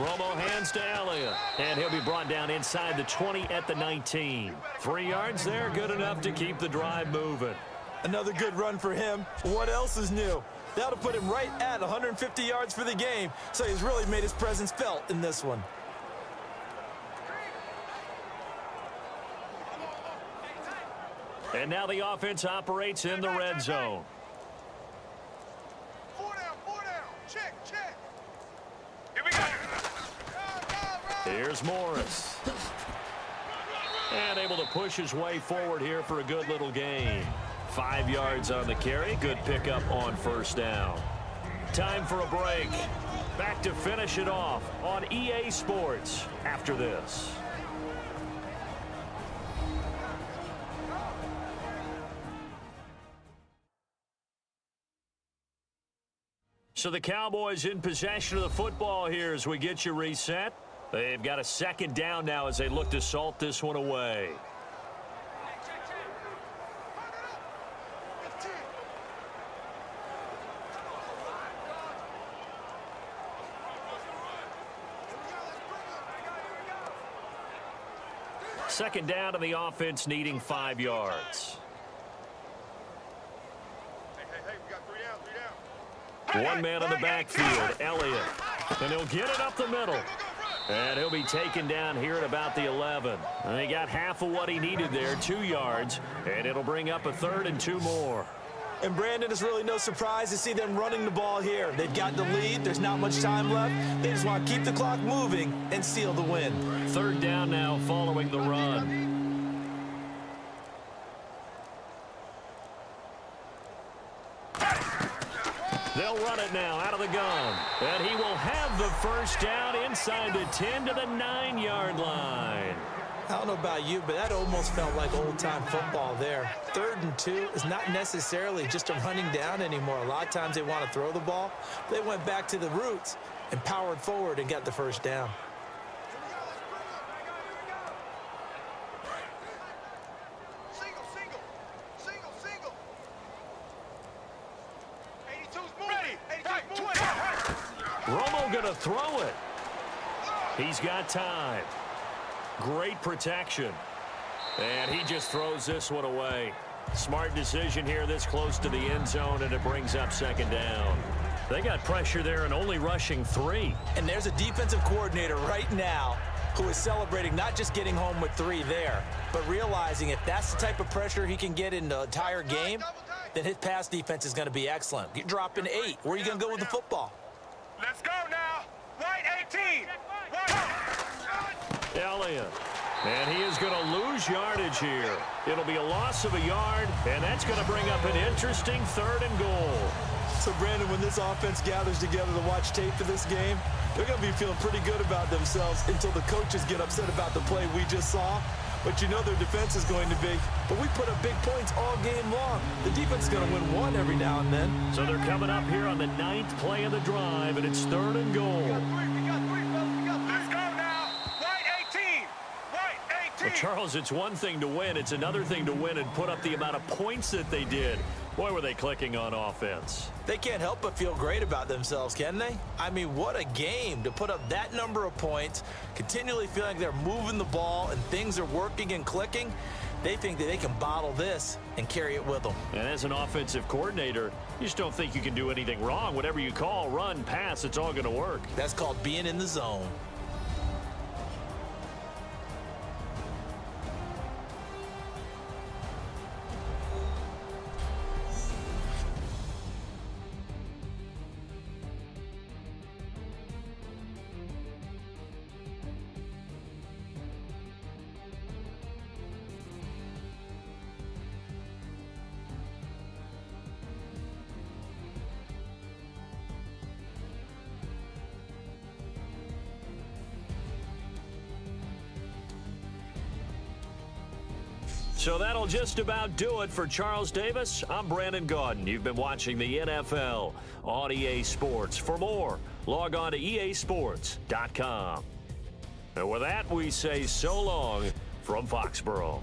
Romo hands to Elliott, and he'll be brought down inside the 20 at the 19. 3 yards there, good enough to keep the drive moving. Another good run for him. What else is new? That'll put him right at 150 yards for the game, so he's really made his presence felt in this one. And now the offense operates in the red zone. 4 down. Check. Here we go. Here's Morris. And able to push his way forward here for a good little gain. 5 yards on the carry. Good pickup on first down. Time for a break. Back to finish it off on EA Sports after this. So the Cowboys in possession of the football here as we get you reset. They've got a 2nd down now as they look to salt this one away. Second down, and the offense needing 5 yards. Hey, we got 3 down. One man on the backfield, Elliott. And he'll get it up the middle. And he'll be taken down here at about the 11. And he got half of what he needed there, 2 yards. And it'll bring up a 3rd and 2 more. And Brandon, it's really no surprise to see them running the ball here. They've got the lead. There's not much time left. They just want to keep the clock moving and seal the win. 3rd down now following the run. They'll run it now out of the gun. And he will have the first down inside the 10 to the 9-yard line. I don't know about you, but that almost felt like old-time football there. 3rd and 2 is not necessarily just a running down anymore. A lot of times they want to throw the ball. They went back to the roots and powered forward and got the first down. Single. 82's moving. 82's moving. Romo going to throw it. He's got time. Great protection. And he just throws this one away. Smart decision here this close to the end zone, and it brings up 2nd down. They got pressure there and only rushing 3. And there's a defensive coordinator right now who is celebrating not just getting home with 3 there, but realizing if that's the type of pressure he can get in the entire game, then his pass defense is going to be excellent. You're dropping 8. Where are you going to go with the football? Let's go now. White 18. Elliott. And he is going to lose yardage here. It'll be a loss of a yard, and that's going to bring up an interesting 3rd and goal. So, Brandon, when this offense gathers together to watch tape for this game, they're going to be feeling pretty good about themselves until the coaches get upset about the play we just saw. But you know their defense is going to be. But we put up big points all game long. The defense is going to win one every now and then. So they're coming up here on the 9th play of the drive, and it's 3rd and goal. We got three, fellas. Let's go now. White 18. Well, Charles, it's one thing to win. It's another thing to win and put up the amount of points that they did. Boy, were they clicking on offense. They can't help but feel great about themselves, can they? I mean, what a game to put up that number of points, continually feeling like they're moving the ball and things are working and clicking. They think that they can bottle this and carry it with them. And as an offensive coordinator, you just don't think you can do anything wrong. Whatever you call, run, pass, it's all going to work. That's called being in the zone. So that'll just about do it for Charles Davis. I'm Brandon Gaudin. You've been watching the NFL on EA Sports. For more, log on to easports.com. And with that, we say so long from Foxborough.